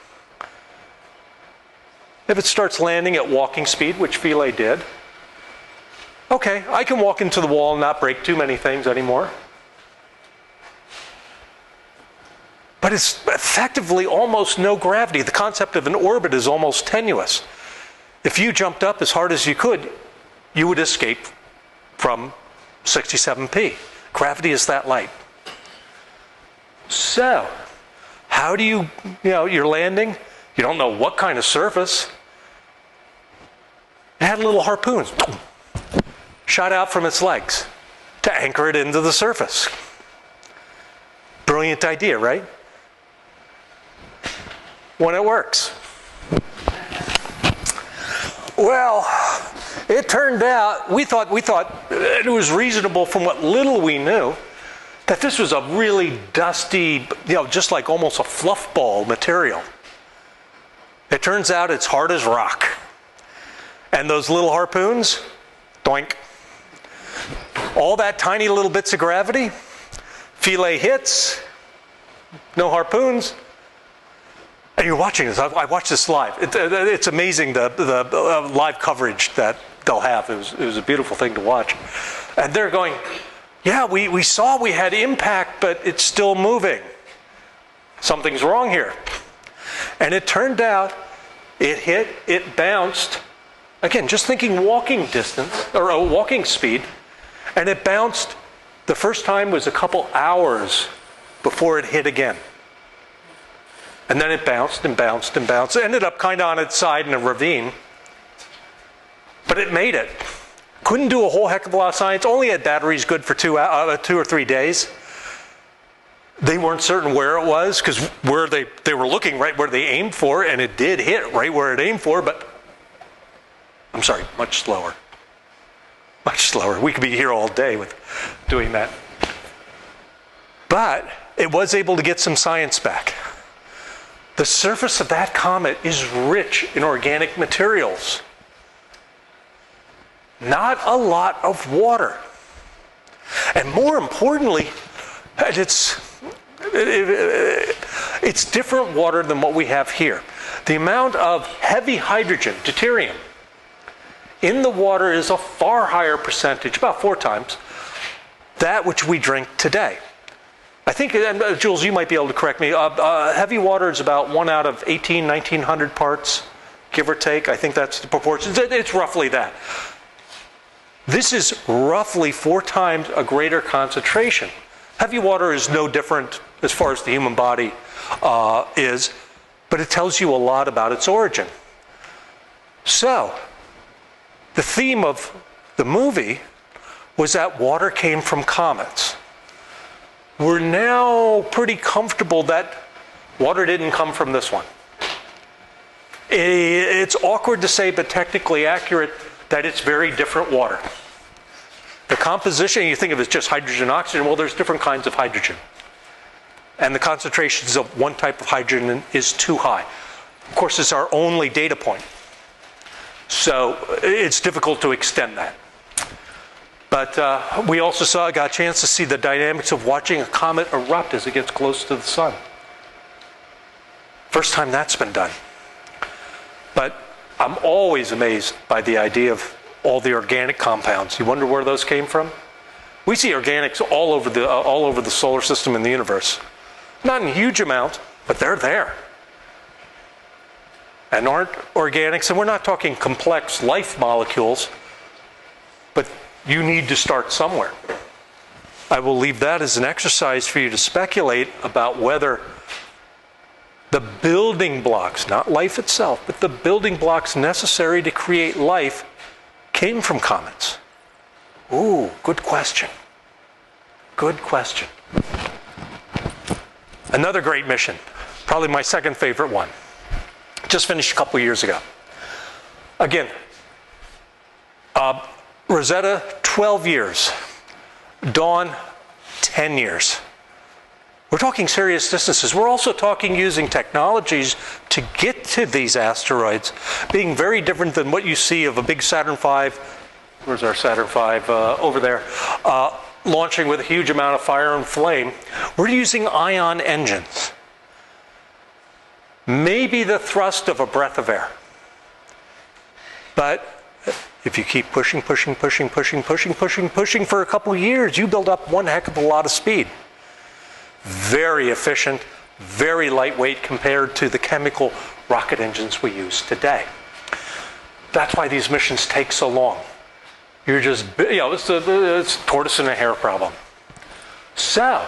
If it starts landing at walking speed, which Philae did, okay, I can walk into the wall and not break too many things anymore. But it's effectively almost no gravity. The concept of an orbit is almost tenuous. If you jumped up as hard as you could, you would escape from 67p. Gravity is that light. So, how do you're landing, you don't know what kind of surface. It had little harpoons, shot out from its legs to anchor it into the surface. Brilliant idea, right? When it works. Well, it turned out, we thought it was reasonable from what little we knew, that this was a really dusty, just like almost a fluff ball material. It turns out it's hard as rock. And those little harpoons, doink. All that tiny little bits of gravity, Philae hits, no harpoons. And you're watching this. I watched this live. It's amazing the live coverage that they'll have. It was a beautiful thing to watch. And they're going, yeah, we saw we had impact, but it's still moving. Something's wrong here. And it turned out it hit, it bounced. Again, just thinking walking distance, or walking speed. And it bounced, the first time was a couple hours before it hit again. And then it bounced and bounced and bounced. It ended up kind of on its side in a ravine. But it made it. Couldn't do a whole heck of a lot of science. Only had batteries good for 2 or 3 days. They weren't certain where it was, because where they were looking right where they aimed for, and it did hit right where it aimed for, but I'm sorry, much slower. Much slower. We could be here all day with doing that. But it was able to get some science back. The surface of that comet is rich in organic materials. Not a lot of water. And more importantly, it's different water than what we have here. The amount of heavy hydrogen, deuterium, in the water is a far higher percentage, about 4 times, that which we drink today. I think, and Jules, you might be able to correct me, heavy water is about 1 out of 1900 parts, give or take. I think that's the proportions. It's roughly that. This is roughly 4 times a greater concentration. Heavy water is no different as far as the human body is, but it tells you a lot about its origin. So, the theme of the movie was that water came from comets. We're now pretty comfortable that water didn't come from this one. It's awkward to say, but technically accurate, that it's very different water. The composition, you think of it as just hydrogen, oxygen, well, there's different kinds of hydrogen. And the concentrations of one type of hydrogen is too high. Of course, it's our only data point. So it's difficult to extend that. But we also got a chance to see the dynamics of watching a comet erupt as it gets close to the sun. First time that's been done. But I'm always amazed by the idea of all the organic compounds. You wonder where those came from? We see organics all over the solar system and the universe. Not in huge amounts, but they're there. And aren't organics, and we're not talking complex life molecules, but you need to start somewhere. I will leave that as an exercise for you to speculate about whether the building blocks, not life itself, but the building blocks necessary to create life came from comets. Ooh, good question. Good question. Another great mission, probably my second favorite one. Just finished a couple years ago. Again, Rosetta, 12 years. Dawn, 10 years. We're talking serious distances. We're also talking using technologies to get to these asteroids, being very different than what you see of a big Saturn V. Where's our Saturn V? Over there. Launching with a huge amount of fire and flame. We're using ion engines. Maybe the thrust of a breath of air. But if you keep pushing for a couple of years, you build up one heck of a lot of speed. Very efficient, very lightweight compared to the chemical rocket engines we use today. That's why these missions take so long. You're just, it's tortoise and a hare problem. So,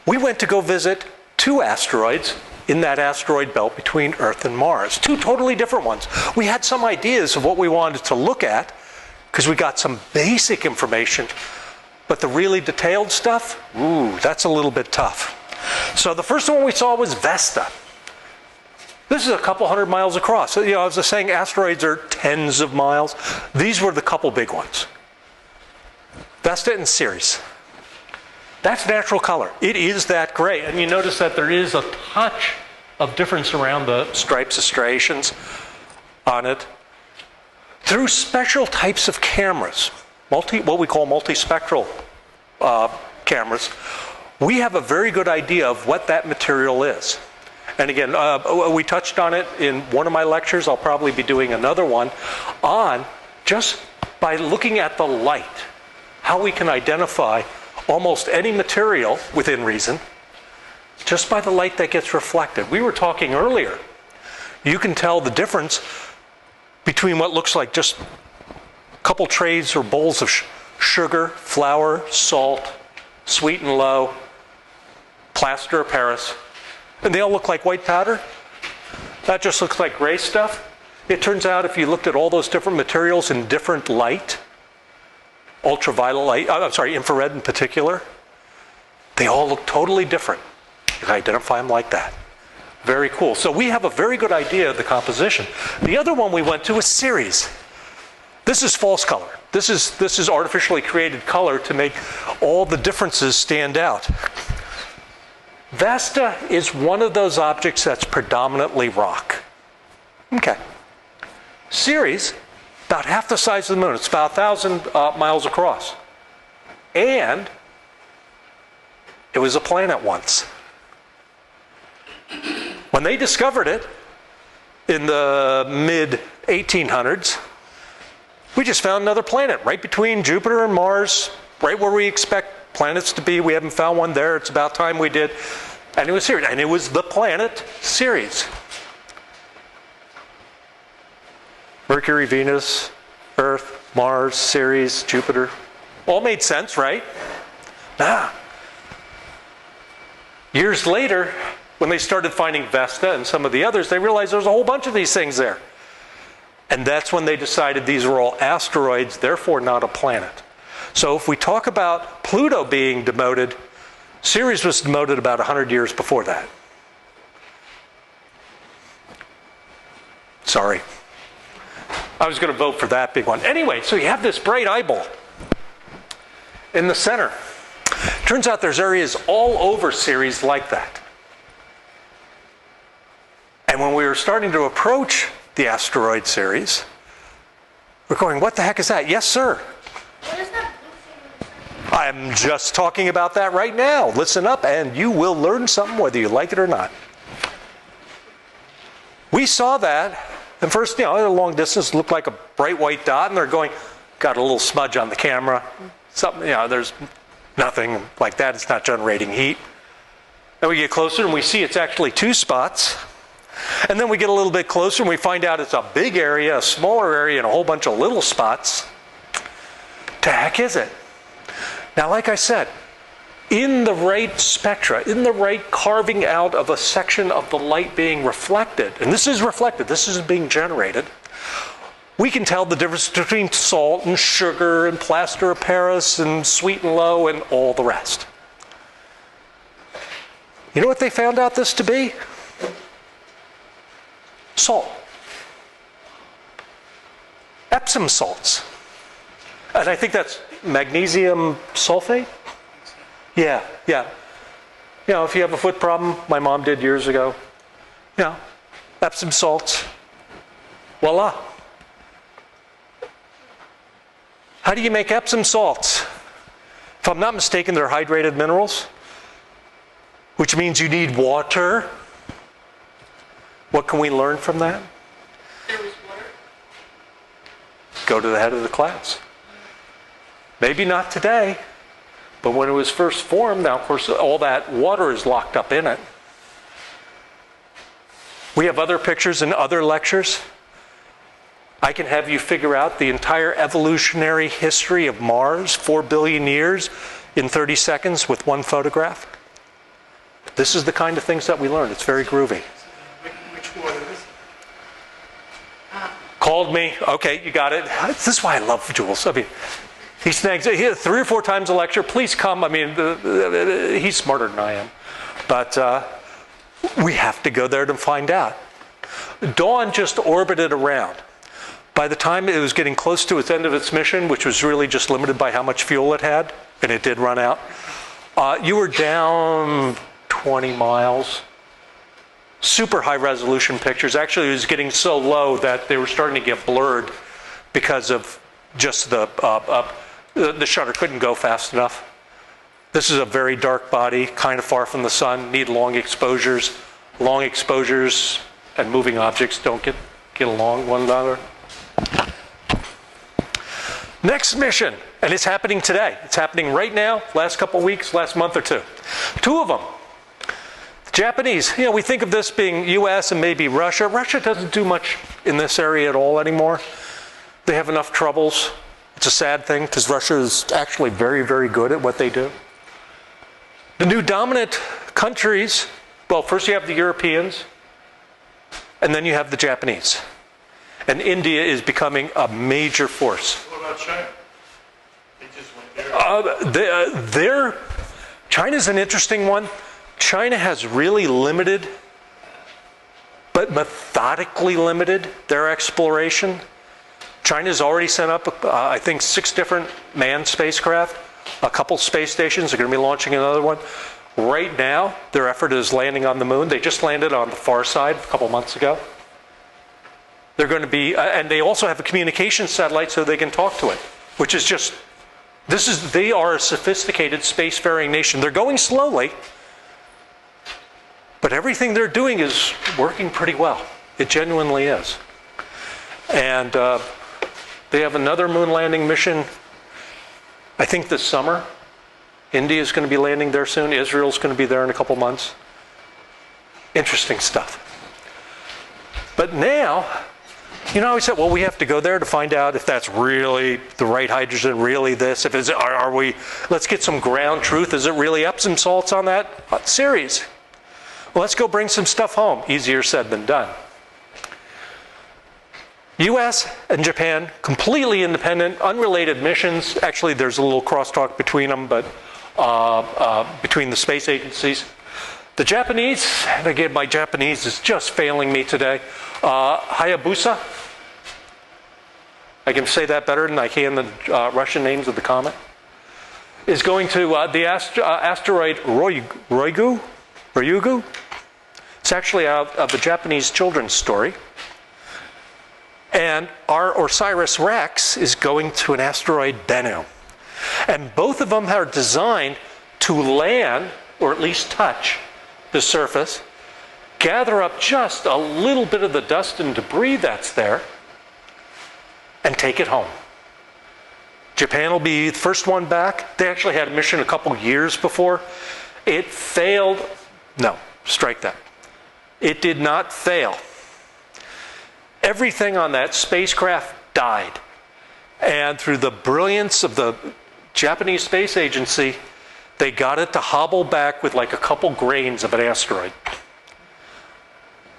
we went to go visit 2 asteroids in that asteroid belt between Earth and Mars. 2 totally different ones. We had some ideas of what we wanted to look at because we got some basic information, but the really detailed stuff, that's a little bit tough. So the first one we saw was Vesta. This is a couple hundred miles across. So, as I was saying, asteroids are tens of miles. These were the couple big ones. Vesta and Ceres. That's natural color. It is that gray. And you notice that there is a touch of difference around the stripes of striations on it. Through special types of cameras, what we call multispectral cameras, we have a very good idea of what that material is. And again, we touched on it in one of my lectures. I'll probably be doing another one on just by looking at the light, how we can identify almost any material within reason just by the light that gets reflected. We were talking earlier. You can tell the difference between what looks like just a couple trays or bowls of sugar, flour, salt, sweet and low, plaster of Paris, and they all look like white powder. That just looks like gray stuff. It turns out if you looked at all those different materials in different light, ultraviolet light, infrared in particular, they all look totally different. You can identify them like that. Very cool. So we have a very good idea of the composition. The other one we went to was Ceres. This is false color. This is artificially created color to make all the differences stand out. Vesta is one of those objects that's predominantly rock. Okay. Ceres, about half the size of the moon. It's about 1,000 miles across. And it was a planet once. When they discovered it in the mid-1800s, we just found another planet right between Jupiter and Mars, right where we expect planets to be. We haven't found one there. It's about time we did. And it was Ceres. And it was the planet Ceres. Mercury, Venus, Earth, Mars, Ceres, Jupiter. All made sense, right? Years later, when they started finding Vesta and some of the others, they realized there was a whole bunch of these things there. And that's when they decided these were all asteroids, therefore not a planet. So if we talk about Pluto being demoted, Ceres was demoted about 100 years before that. Sorry. I was going to vote for that big one. Anyway, so you have this bright eyeball in the center. Turns out there's areas all over Ceres like that. And when we were starting to approach the asteroid Ceres, we're going, what the heck is that? Yes, sir. What is that blue thing? I'm just talking about that right now. Listen up and you will learn something whether you like it or not. We saw that, and first, at a long distance, it looked like a bright white dot, and they're going, got a little smudge on the camera. Something, there's nothing like that. It's not generating heat. Then we get closer and we see it's actually 2 spots. And then we get a little bit closer and we find out it's a big area, a smaller area, and a whole bunch of little spots. The heck is it? Now, like I said, in the right spectra, in the right carving out of a section of the light being reflected, and this is reflected, this isn't being generated, we can tell the difference between salt and sugar and plaster of Paris and sweet and low and all the rest. You know what they found out this to be? Salt. Epsom salts. And I think that's magnesium sulfate? Yeah, yeah. You know, if you have a foot problem, my mom did years ago. You know, Epsom salts. Voila. How do you make Epsom salts? If I'm not mistaken, they're hydrated minerals, which means you need water. What can we learn from that? There was water. Go to the head of the clouds. Maybe not today, but when it was first formed, now of course all that water is locked up in it. We have other pictures in other lectures. I can have you figure out the entire evolutionary history of Mars, 4 billion years, in 30 seconds with one photograph. This is the kind of things that we learn. It's very groovy. Which water is it? Called me. Okay, you got it. This is why I love Jules. I mean, he snags it. 3 or 4 times a lecture. Please come. I mean, he's smarter than I am. But we have to go there to find out. Dawn just orbited around. By the time it was getting close to its end of its mission, which was really just limited by how much fuel it had, and it did run out, you were down 20 miles. Super high resolution pictures. Actually, it was getting so low that they were starting to get blurred because of just the shutter couldn't go fast enough. This is a very dark body, kind of far from the sun, need long exposures. Long exposures and moving objects don't get along one another. Next mission, and it's happening today. It's happening right now, last couple weeks, last month or two. 2 of them. The Japanese, you know, we think of this being US and maybe Russia. Russia doesn't do much in this area at all anymore. They have enough troubles. It's a sad thing because Russia is actually very, very good at what they do. The new dominant countries, well, first you have the Europeans, and then you have the Japanese. And India is becoming a major force. What about China? They just went there. China's an interesting one. China has really limited, but methodically limited their exploration. China's already sent up, I think, 6 different manned spacecraft. A couple space stations. They're going to be launching another one. Right now, their effort is landing on the moon. They just landed on the far side a couple months ago. They're going to be, and they also have a communication satellite so they can talk to it, which is just, they are a sophisticated spacefaring nation. They're going slowly, but everything they're doing is working pretty well. It genuinely is. And they have another moon landing mission, I think this summer. India is going to be landing there soon. Israel's going to be there in a couple months. Interesting stuff. But now, you know, I said, well, we have to go there to find out if that's really the right hydrogen, really this. If it's, let's get some ground truth. Is it really Epsom salts on that Ceres? Well, let's go bring some stuff home. Easier said than done. US and Japan, completely independent, unrelated missions. Actually, there's a little crosstalk between them, but between the space agencies. The Japanese, and again, my Japanese is just failing me today. Hayabusa. I can say that better than I can the Russian names of the comet. Is going to the asteroid Ryugu. It's actually out of the Japanese children's story. And our OSIRIS-REx is going to an asteroid Bennu. And both of them are designed to land, or at least touch, the surface, gather up just a little bit of the dust and debris that's there, and take it home. Japan will be the first one back. They actually had a mission a couple years before. It failed. No, strike that. It did not fail. Everything on that spacecraft died. And through the brilliance of the Japanese Space Agency, they got it to hobble back with like a couple grains of an asteroid.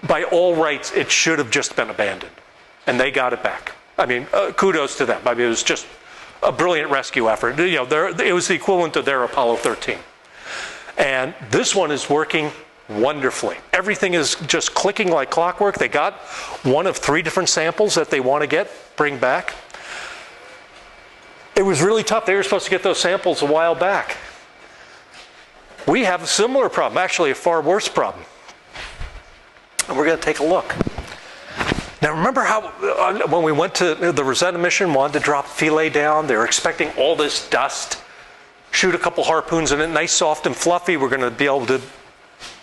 By all rights, it should have just been abandoned. And they got it back. I mean, kudos to them. I mean, it was just a brilliant rescue effort. You know, it was the equivalent of their Apollo 13. And this one is working wonderfully. Everything is just clicking like clockwork. They got one of 3 different samples that they want to bring back. It was really tough. They were supposed to get those samples a while back. We have a similar problem, actually a far worse problem. And we're going to take a look. Now remember how when we went to the Rosetta mission, wanted to drop Philae down, they were expecting all this dust, shoot a couple harpoons in it, nice, soft, and fluffy, we're going to be able to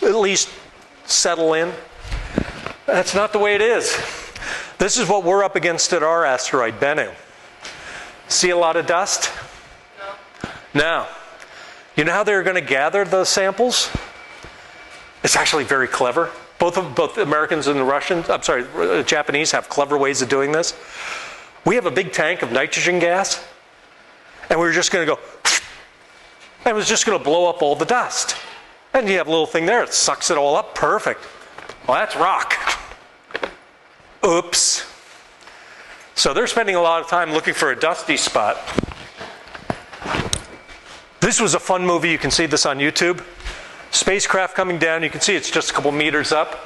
at least settle in. That's not the way it is. This is what we're up against at our asteroid, Bennu. See a lot of dust? No. No. You know how they're going to gather the samples? It's actually very clever. Both the Americans and the Japanese have clever ways of doing this. We have a big tank of nitrogen gas, and we were just going to go, and it was just going to blow up all the dust. And you have a little thing there, it sucks it all up, perfect. Well, that's rock. Oops. So they're spending a lot of time looking for a dusty spot. This was a fun movie, you can see this on YouTube. Spacecraft coming down, you can see it's just a couple meters up,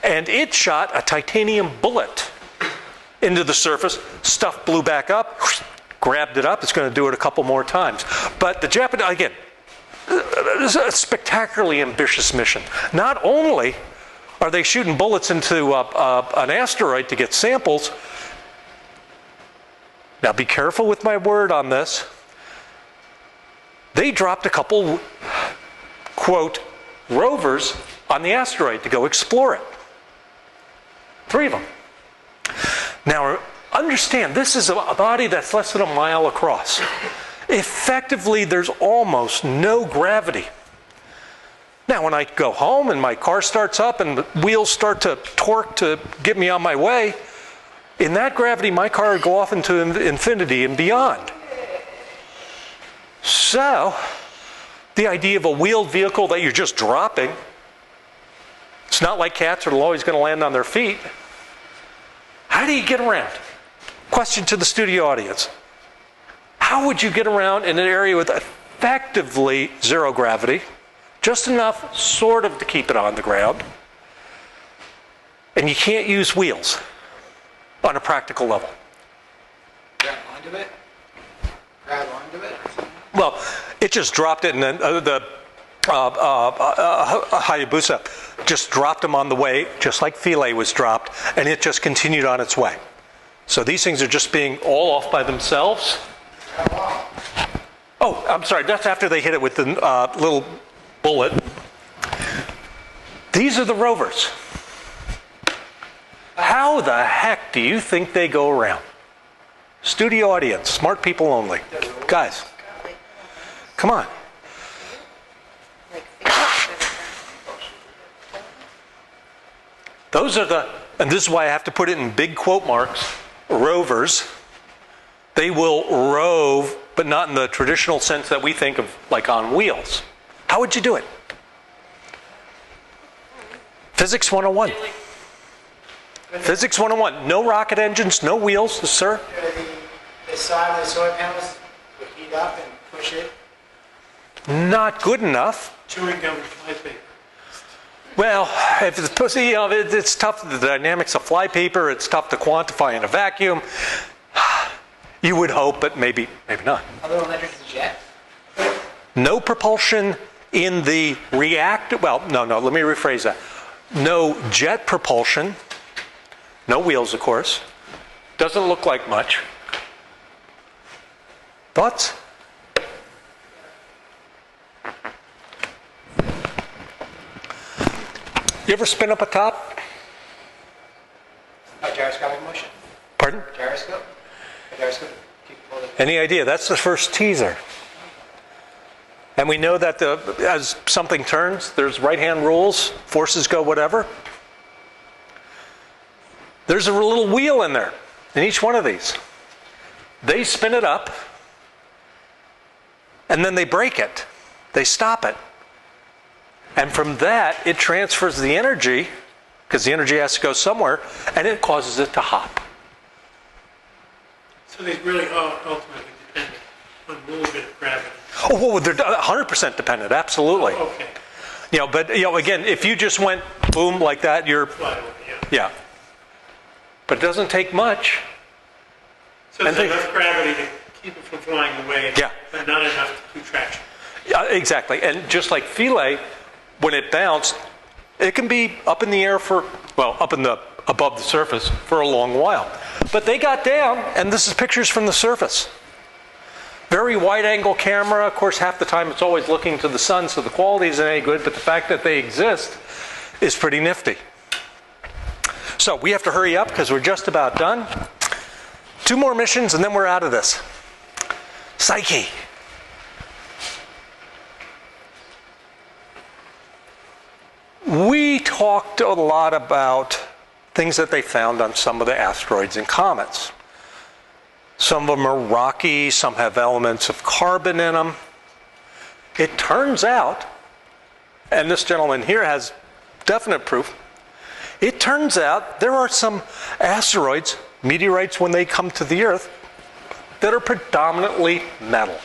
and it shot a titanium bullet into the surface. Stuff blew back up, grabbed it up. It's going to do it a couple more times. But the Japanese, again, this is a spectacularly ambitious mission. Not only are they shooting bullets into an asteroid to get samples, now be careful with my word on this, they dropped a couple, quote, rovers on the asteroid to go explore it. 3 of them. Now, understand, this is a body that's less than a mile across. Effectively, there's almost no gravity. Now, when I go home and my car starts up and the wheels start to torque to get me on my way, in that gravity, my car would go off into infinity and beyond. So, the idea of a wheeled vehicle that you're just dropping, it's not like cats are always going to land on their feet. How do you get around? Question to the studio audience. How would you get around in an area with effectively zero gravity, just enough sort of to keep it on the ground, and you can't use wheels on a practical level? Grab onto it? Grab onto it? Well, it just dropped it, and then the Hayabusa just dropped them on the way, just like Philae was dropped, and it just continued on its way. So these things are just being all off by themselves. Oh, I'm sorry, that's after they hit it with the little bullet. These are the rovers. How the heck do you think they go around? Studio audience, smart people only. Guys. Come on. Those are the, and this is why I have to put it in big quote marks, rovers. They will rove, but not in the traditional sense that we think of, like on wheels. How would you do it? Physics 101. Physics 101. No rocket engines, no wheels, sir. The side of the solar panels would heat up and push it. Not good enough. Chewing gum and flypaper. Well, if it's pussy, you know, it's tough. The dynamics of flypaper, it's tough to quantify in a vacuum. You would hope, but maybe not. A little electric jet? No propulsion in the reactor. Well, no, let me rephrase that. No jet propulsion. No wheels, of course. Doesn't look like much. Thoughts? You ever spin up a top? Gyroscopic motion. Pardon? Gyroscope? A gyroscope? Keep holding. Any idea? That's the first teaser. And we know that as something turns, there's right-hand rules, forces go whatever. There's a little wheel in there, in each one of these. They spin it up, and then they break it. They stop it. And from that, it transfers the energy, because the energy has to go somewhere, and it causes it to hop. So they really are ultimately dependent on a little bit of gravity. Oh, well, they're 100% dependent, absolutely. Oh, okay. You know, but you know, again, if you just went boom like that, you're, Fly over, yeah. yeah. But it doesn't take much. So there's enough gravity to keep it from flying away, Yeah. but not enough to do traction. Yeah, exactly. And just like Philae, when it bounced, it can be up in the air for, well, above the surface for a long while. But they got down, and this is pictures from the surface. Very wide-angle camera. Of course, half the time it's always looking to the sun, so the quality isn't any good, but the fact that they exist is pretty nifty. So we have to hurry up because we're just about done. 2 more missions, and then we're out of this. Psyche. We talked a lot about things that they found on some of the asteroids and comets. Some of them are rocky, some have elements of carbon in them. It turns out, and this gentleman here has definite proof, it turns out there are some asteroids, meteorites when they come to the Earth, that are predominantly metal.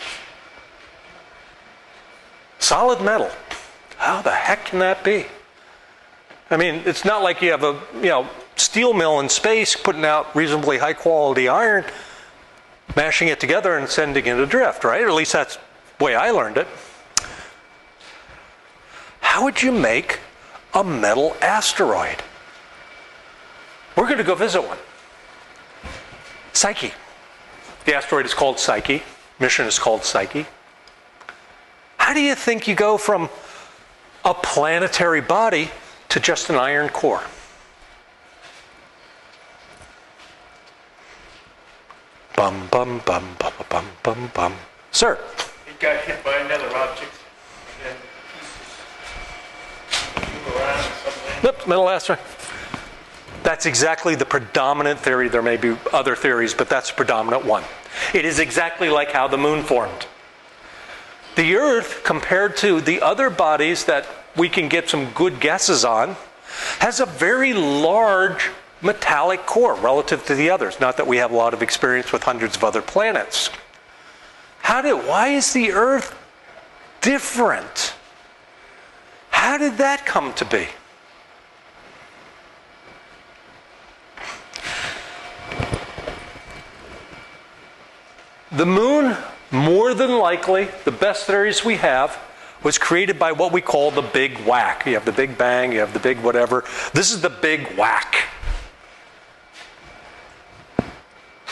Solid metal. How the heck can that be? I mean, it's not like you have a steel mill in space putting out reasonably high quality iron, mashing it together and sending it adrift, right? Or at least that's the way I learned it. How would you make a metal asteroid? We're going to go visit one. Psyche. The asteroid is called Psyche. Mission is called Psyche. How do you think you go from a planetary body to just an iron core? Bum, bum, bum, bum, bum, bum, bum. Sir? It got hit by another object, and then pieces move around or something. Nope, metal asteroid. That's exactly the predominant theory. There may be other theories, but that's the predominant one. It is exactly like how the moon formed. The Earth, compared to the other bodies that we can get some good guesses on, has a very large metallic core relative to the others. Not that we have a lot of experience with hundreds of other planets. Why is the Earth different? How did that come to be? The moon, more than likely, the best theories we have, was created by what we call the Big Whack. You have the Big Bang, you have the Big whatever. This is the Big Whack.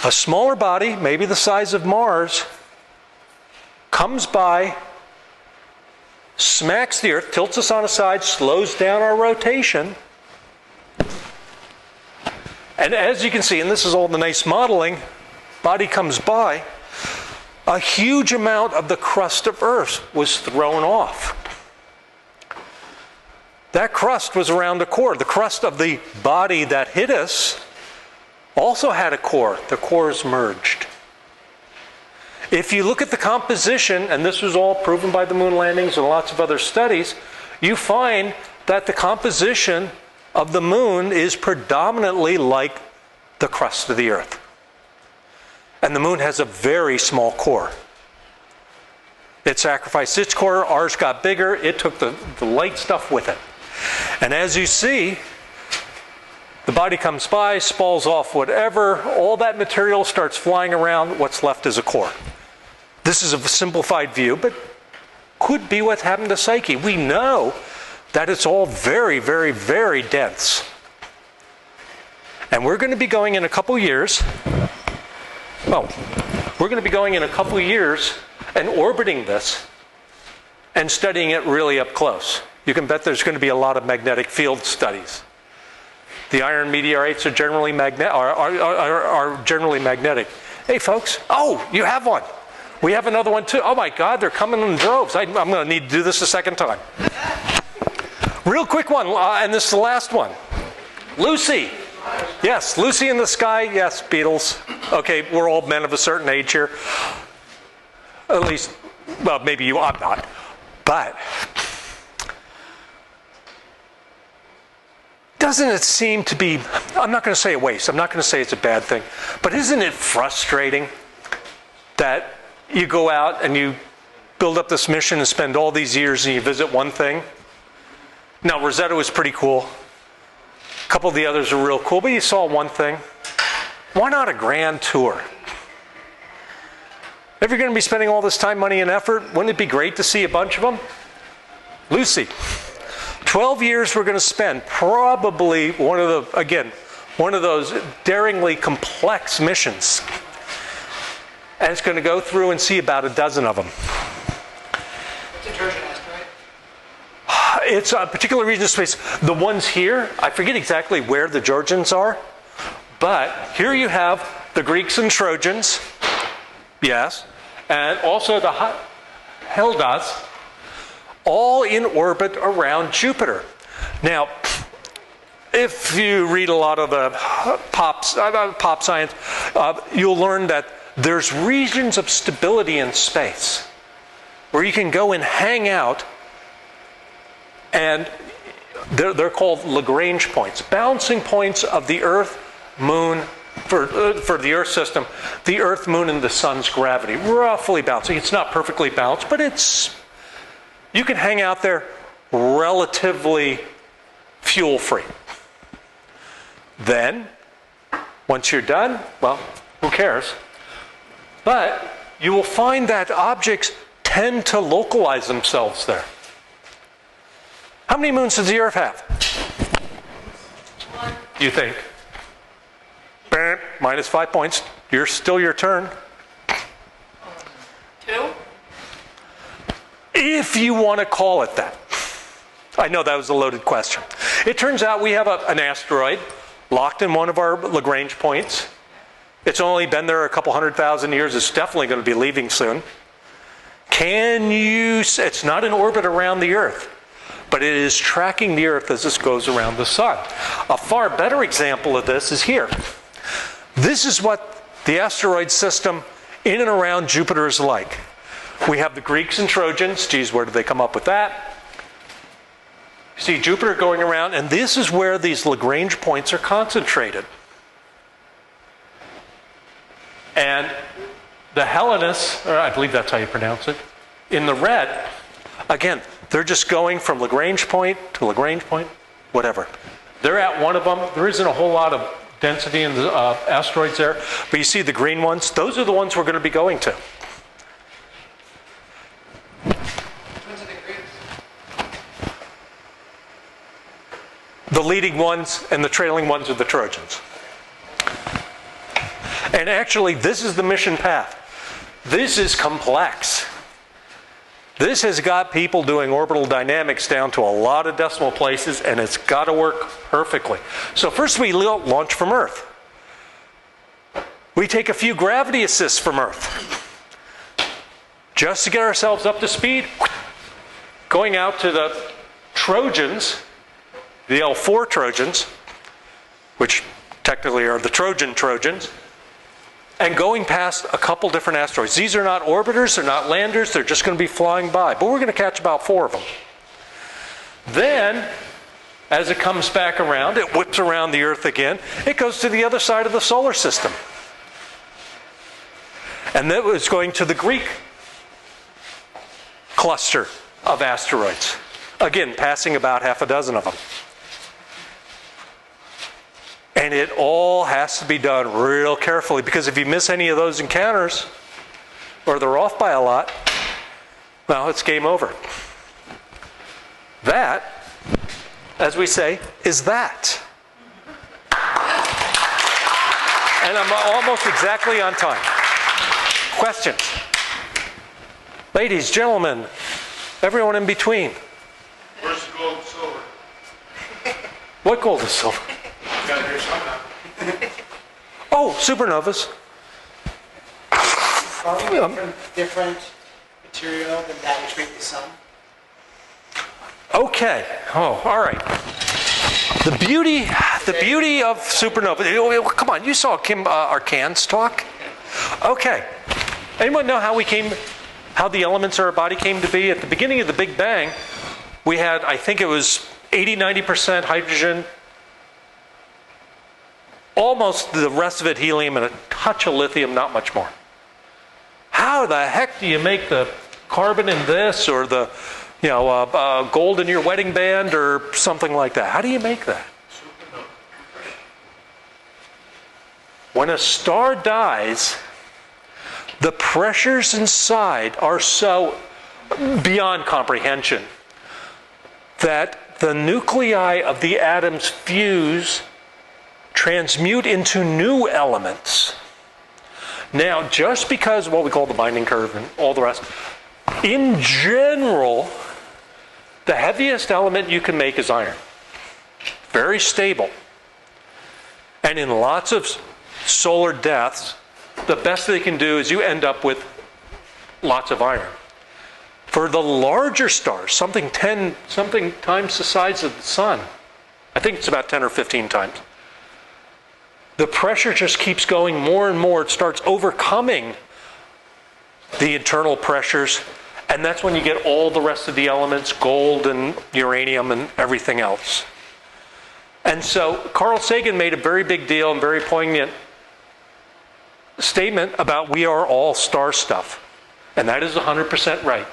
A smaller body, maybe the size of Mars, comes by, smacks the Earth, tilts us on a side, slows down our rotation. And as you can see, and this is all the nice modeling, body comes by, a huge amount of the crust of Earth was thrown off. That crust was around the core. The crust of the body that hit us also had a core. The cores merged. If you look at the composition, and this was all proven by the moon landings and lots of other studies, you find that the composition of the moon is predominantly like the crust of the Earth. And the moon has a very small core. It sacrificed its core, ours got bigger, it took the light stuff with it. And as you see, the body comes by, spalls off whatever, all that material starts flying around, what's left is a core. This is a simplified view, but could be what happened to Psyche. We know that it's all very, very, very dense. And we're going to be going in a couple years, we're going to be going in a couple years and orbiting this and studying it really up close. You can bet there's going to be a lot of magnetic field studies. The iron meteorites are generally generally magnetic. Hey folks, you have one. We have another one too. Oh my God, they're coming in droves. I'm going to need to do this a second time. Real quick one, and this is the last one. Lucy. Yes, Lucy in the Sky. Yes, Beatles. Okay, we're all men of a certain age here. At least, well, maybe you, I'm not. But doesn't it seem to be, I'm not going to say a waste, I'm not going to say it's a bad thing, but isn't it frustrating that you go out and you build up this mission and spend all these years and you visit one thing? Now, Rosetta was pretty cool. A couple of the others are real cool, but you saw one thing. Why not a grand tour? If you're going to be spending all this time, money, and effort, wouldn't it be great to see a bunch of them? Lucy. 12 years we're going to spend. Probably one of those daringly complex missions. And it's going to go through and see about a dozen of them. It's a Trojan asteroid. It's a particular region of space. The ones here, I forget exactly where the Georgians are, but here you have the Greeks and Trojans, yes, and also the Hellas, all in orbit around Jupiter. Now, if you read a lot of the pop science, you'll learn that there's regions of stability in space where you can go and hang out, and they're called Lagrange points, bouncing points of the Earth, Moon, for the Earth system, the Earth, Moon, and the Sun's gravity, roughly bouncing. It's not perfectly balanced, but you can hang out there relatively fuel-free. Then, once you're done, well, who cares? But you will find that objects tend to localize themselves there. How many moons does the Earth have? One. You think? Minus 5 points. You're still your turn. 2. If you want to call it that. I know that was a loaded question. It turns out we have an asteroid locked in one of our Lagrange points. It's only been there a couple 100,000 years. It's definitely going to be leaving soon. It's not in orbit around the Earth, but it is tracking the Earth as this goes around the Sun. A far better example of this is here. This is what the asteroid system in and around Jupiter is like. We have the Greeks and Trojans. Geez, where did they come up with that? You see Jupiter going around, and this is where these Lagrange points are concentrated. And the Hellenists, or I believe that's how you pronounce it, in the red, again, they're just going from Lagrange point to Lagrange point, whatever. They're at one of them. There isn't a whole lot of density in the asteroids there, but you see the green ones? Those are the ones we're going to be going to. Which ones are the Greeks? The leading ones and the trailing ones are the Trojans. And actually, this is the mission path. This is complex. This has got people doing orbital dynamics down to a lot of decimal places, and it's got to work perfectly. So first we launch from Earth. We take a few gravity assists from Earth. Just to get ourselves up to speed, going out to the Trojans, the L4 Trojans, which technically are the Trojans, and going past a couple different asteroids. These are not orbiters, they're not landers, they're just going to be flying by. But we're going to catch about 4 of them. Then, as it comes back around, it whips around the Earth again. It goes to the other side of the solar system. And then it's going to the Greek cluster of asteroids. Again, passing about half a dozen of them. And it all has to be done real carefully, because if you miss any of those encounters, or they're off by a lot, well, it's game over. That, as we say, is that. And I'm almost exactly on time. Questions? Ladies, gentlemen, everyone in between. Where's the gold and silver? What gold and silver? Got here somehow. Oh, supernovas. Are we made from different material than that which made the sun? Okay. Oh, all right. The beauty of supernova. Come on, you saw Kim Arcan's talk. Okay. Anyone know how the elements of our body came to be? At the beginning of the Big Bang, we had, I think it was 80-90% hydrogen, almost the rest of it helium, and a touch of lithium, not much more. How the heck do you make the carbon in this, or the gold in your wedding band, or something like that? How do you make that? When a star dies, the pressures inside are so beyond comprehension that the nuclei of the atoms fuse, transmute into new elements. Now, just because what we call the binding curve and all the rest, in general, the heaviest element you can make is iron. Very stable. And in lots of solar deaths, the best they can do is you end up with lots of iron. For the larger stars, something times the size of the sun, I think it's about 10 or 15 times, the pressure just keeps going more and more. It starts overcoming the internal pressures, and that's when you get all the rest of the elements, gold and uranium and everything else. And so Carl Sagan made a very big deal and very poignant statement about we are all star stuff. And that is 100% right.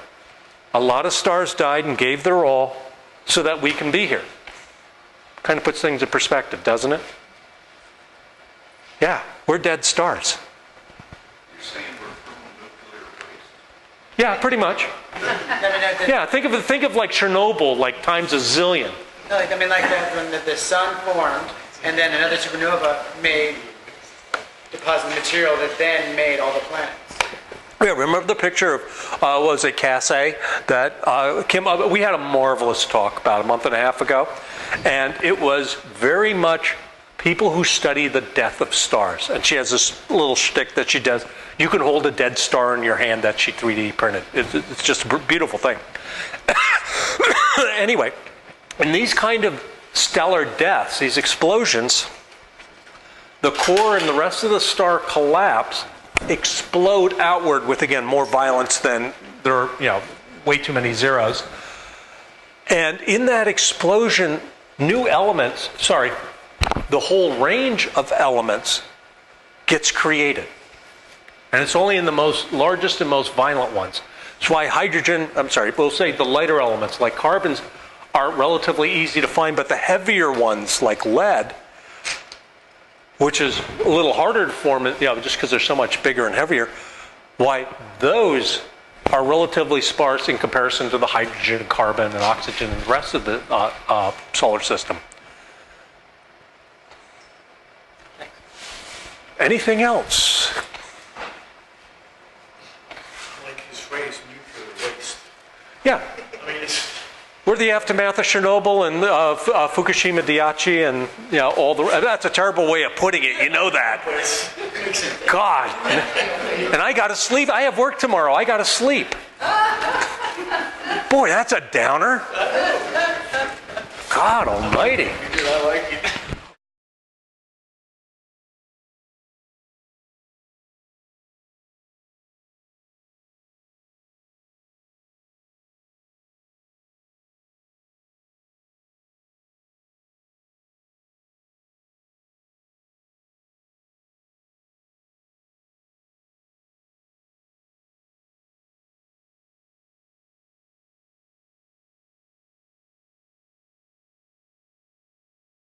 A lot of stars died and gave their all so that we can be here. Kind of puts things in perspective, doesn't it? Yeah, we're dead stars. You're saying we're thermonuclear waste? Yeah, pretty much. No. Yeah, think of like Chernobyl, like times a zillion. No, like when the sun formed, and then another supernova made deposited material that then made all the planets. Yeah, remember the picture of, was it Cassie, that came up? We had a marvelous talk about a month and a half ago, and it was very much people who study the death of stars. And she has this little shtick that she does. You can hold a dead star in your hand that she 3D printed. It's just a beautiful thing. Anyway, in these kind of stellar deaths, these explosions, the core and the rest of the star collapse, explode outward with, again, more violence than there are, way too many zeros. And in that explosion, new elements, the whole range of elements gets created. And it's only in the largest and most violent ones. That's why we'll say the lighter elements like carbons are relatively easy to find, but the heavier ones like lead, which is a little harder to form, just because they're so much bigger and heavier, why those are relatively sparse in comparison to the hydrogen and carbon and oxygen and the rest of the solar system. Anything else? Like his phrase, nuclear waste. Yeah. I mean, it's... We're the aftermath of Chernobyl and Fukushima Daiichi and all the. That's a terrible way of putting it. You know that. God. And I got to sleep. I have work tomorrow. I got to sleep. Boy, that's a downer. God Almighty. I like it.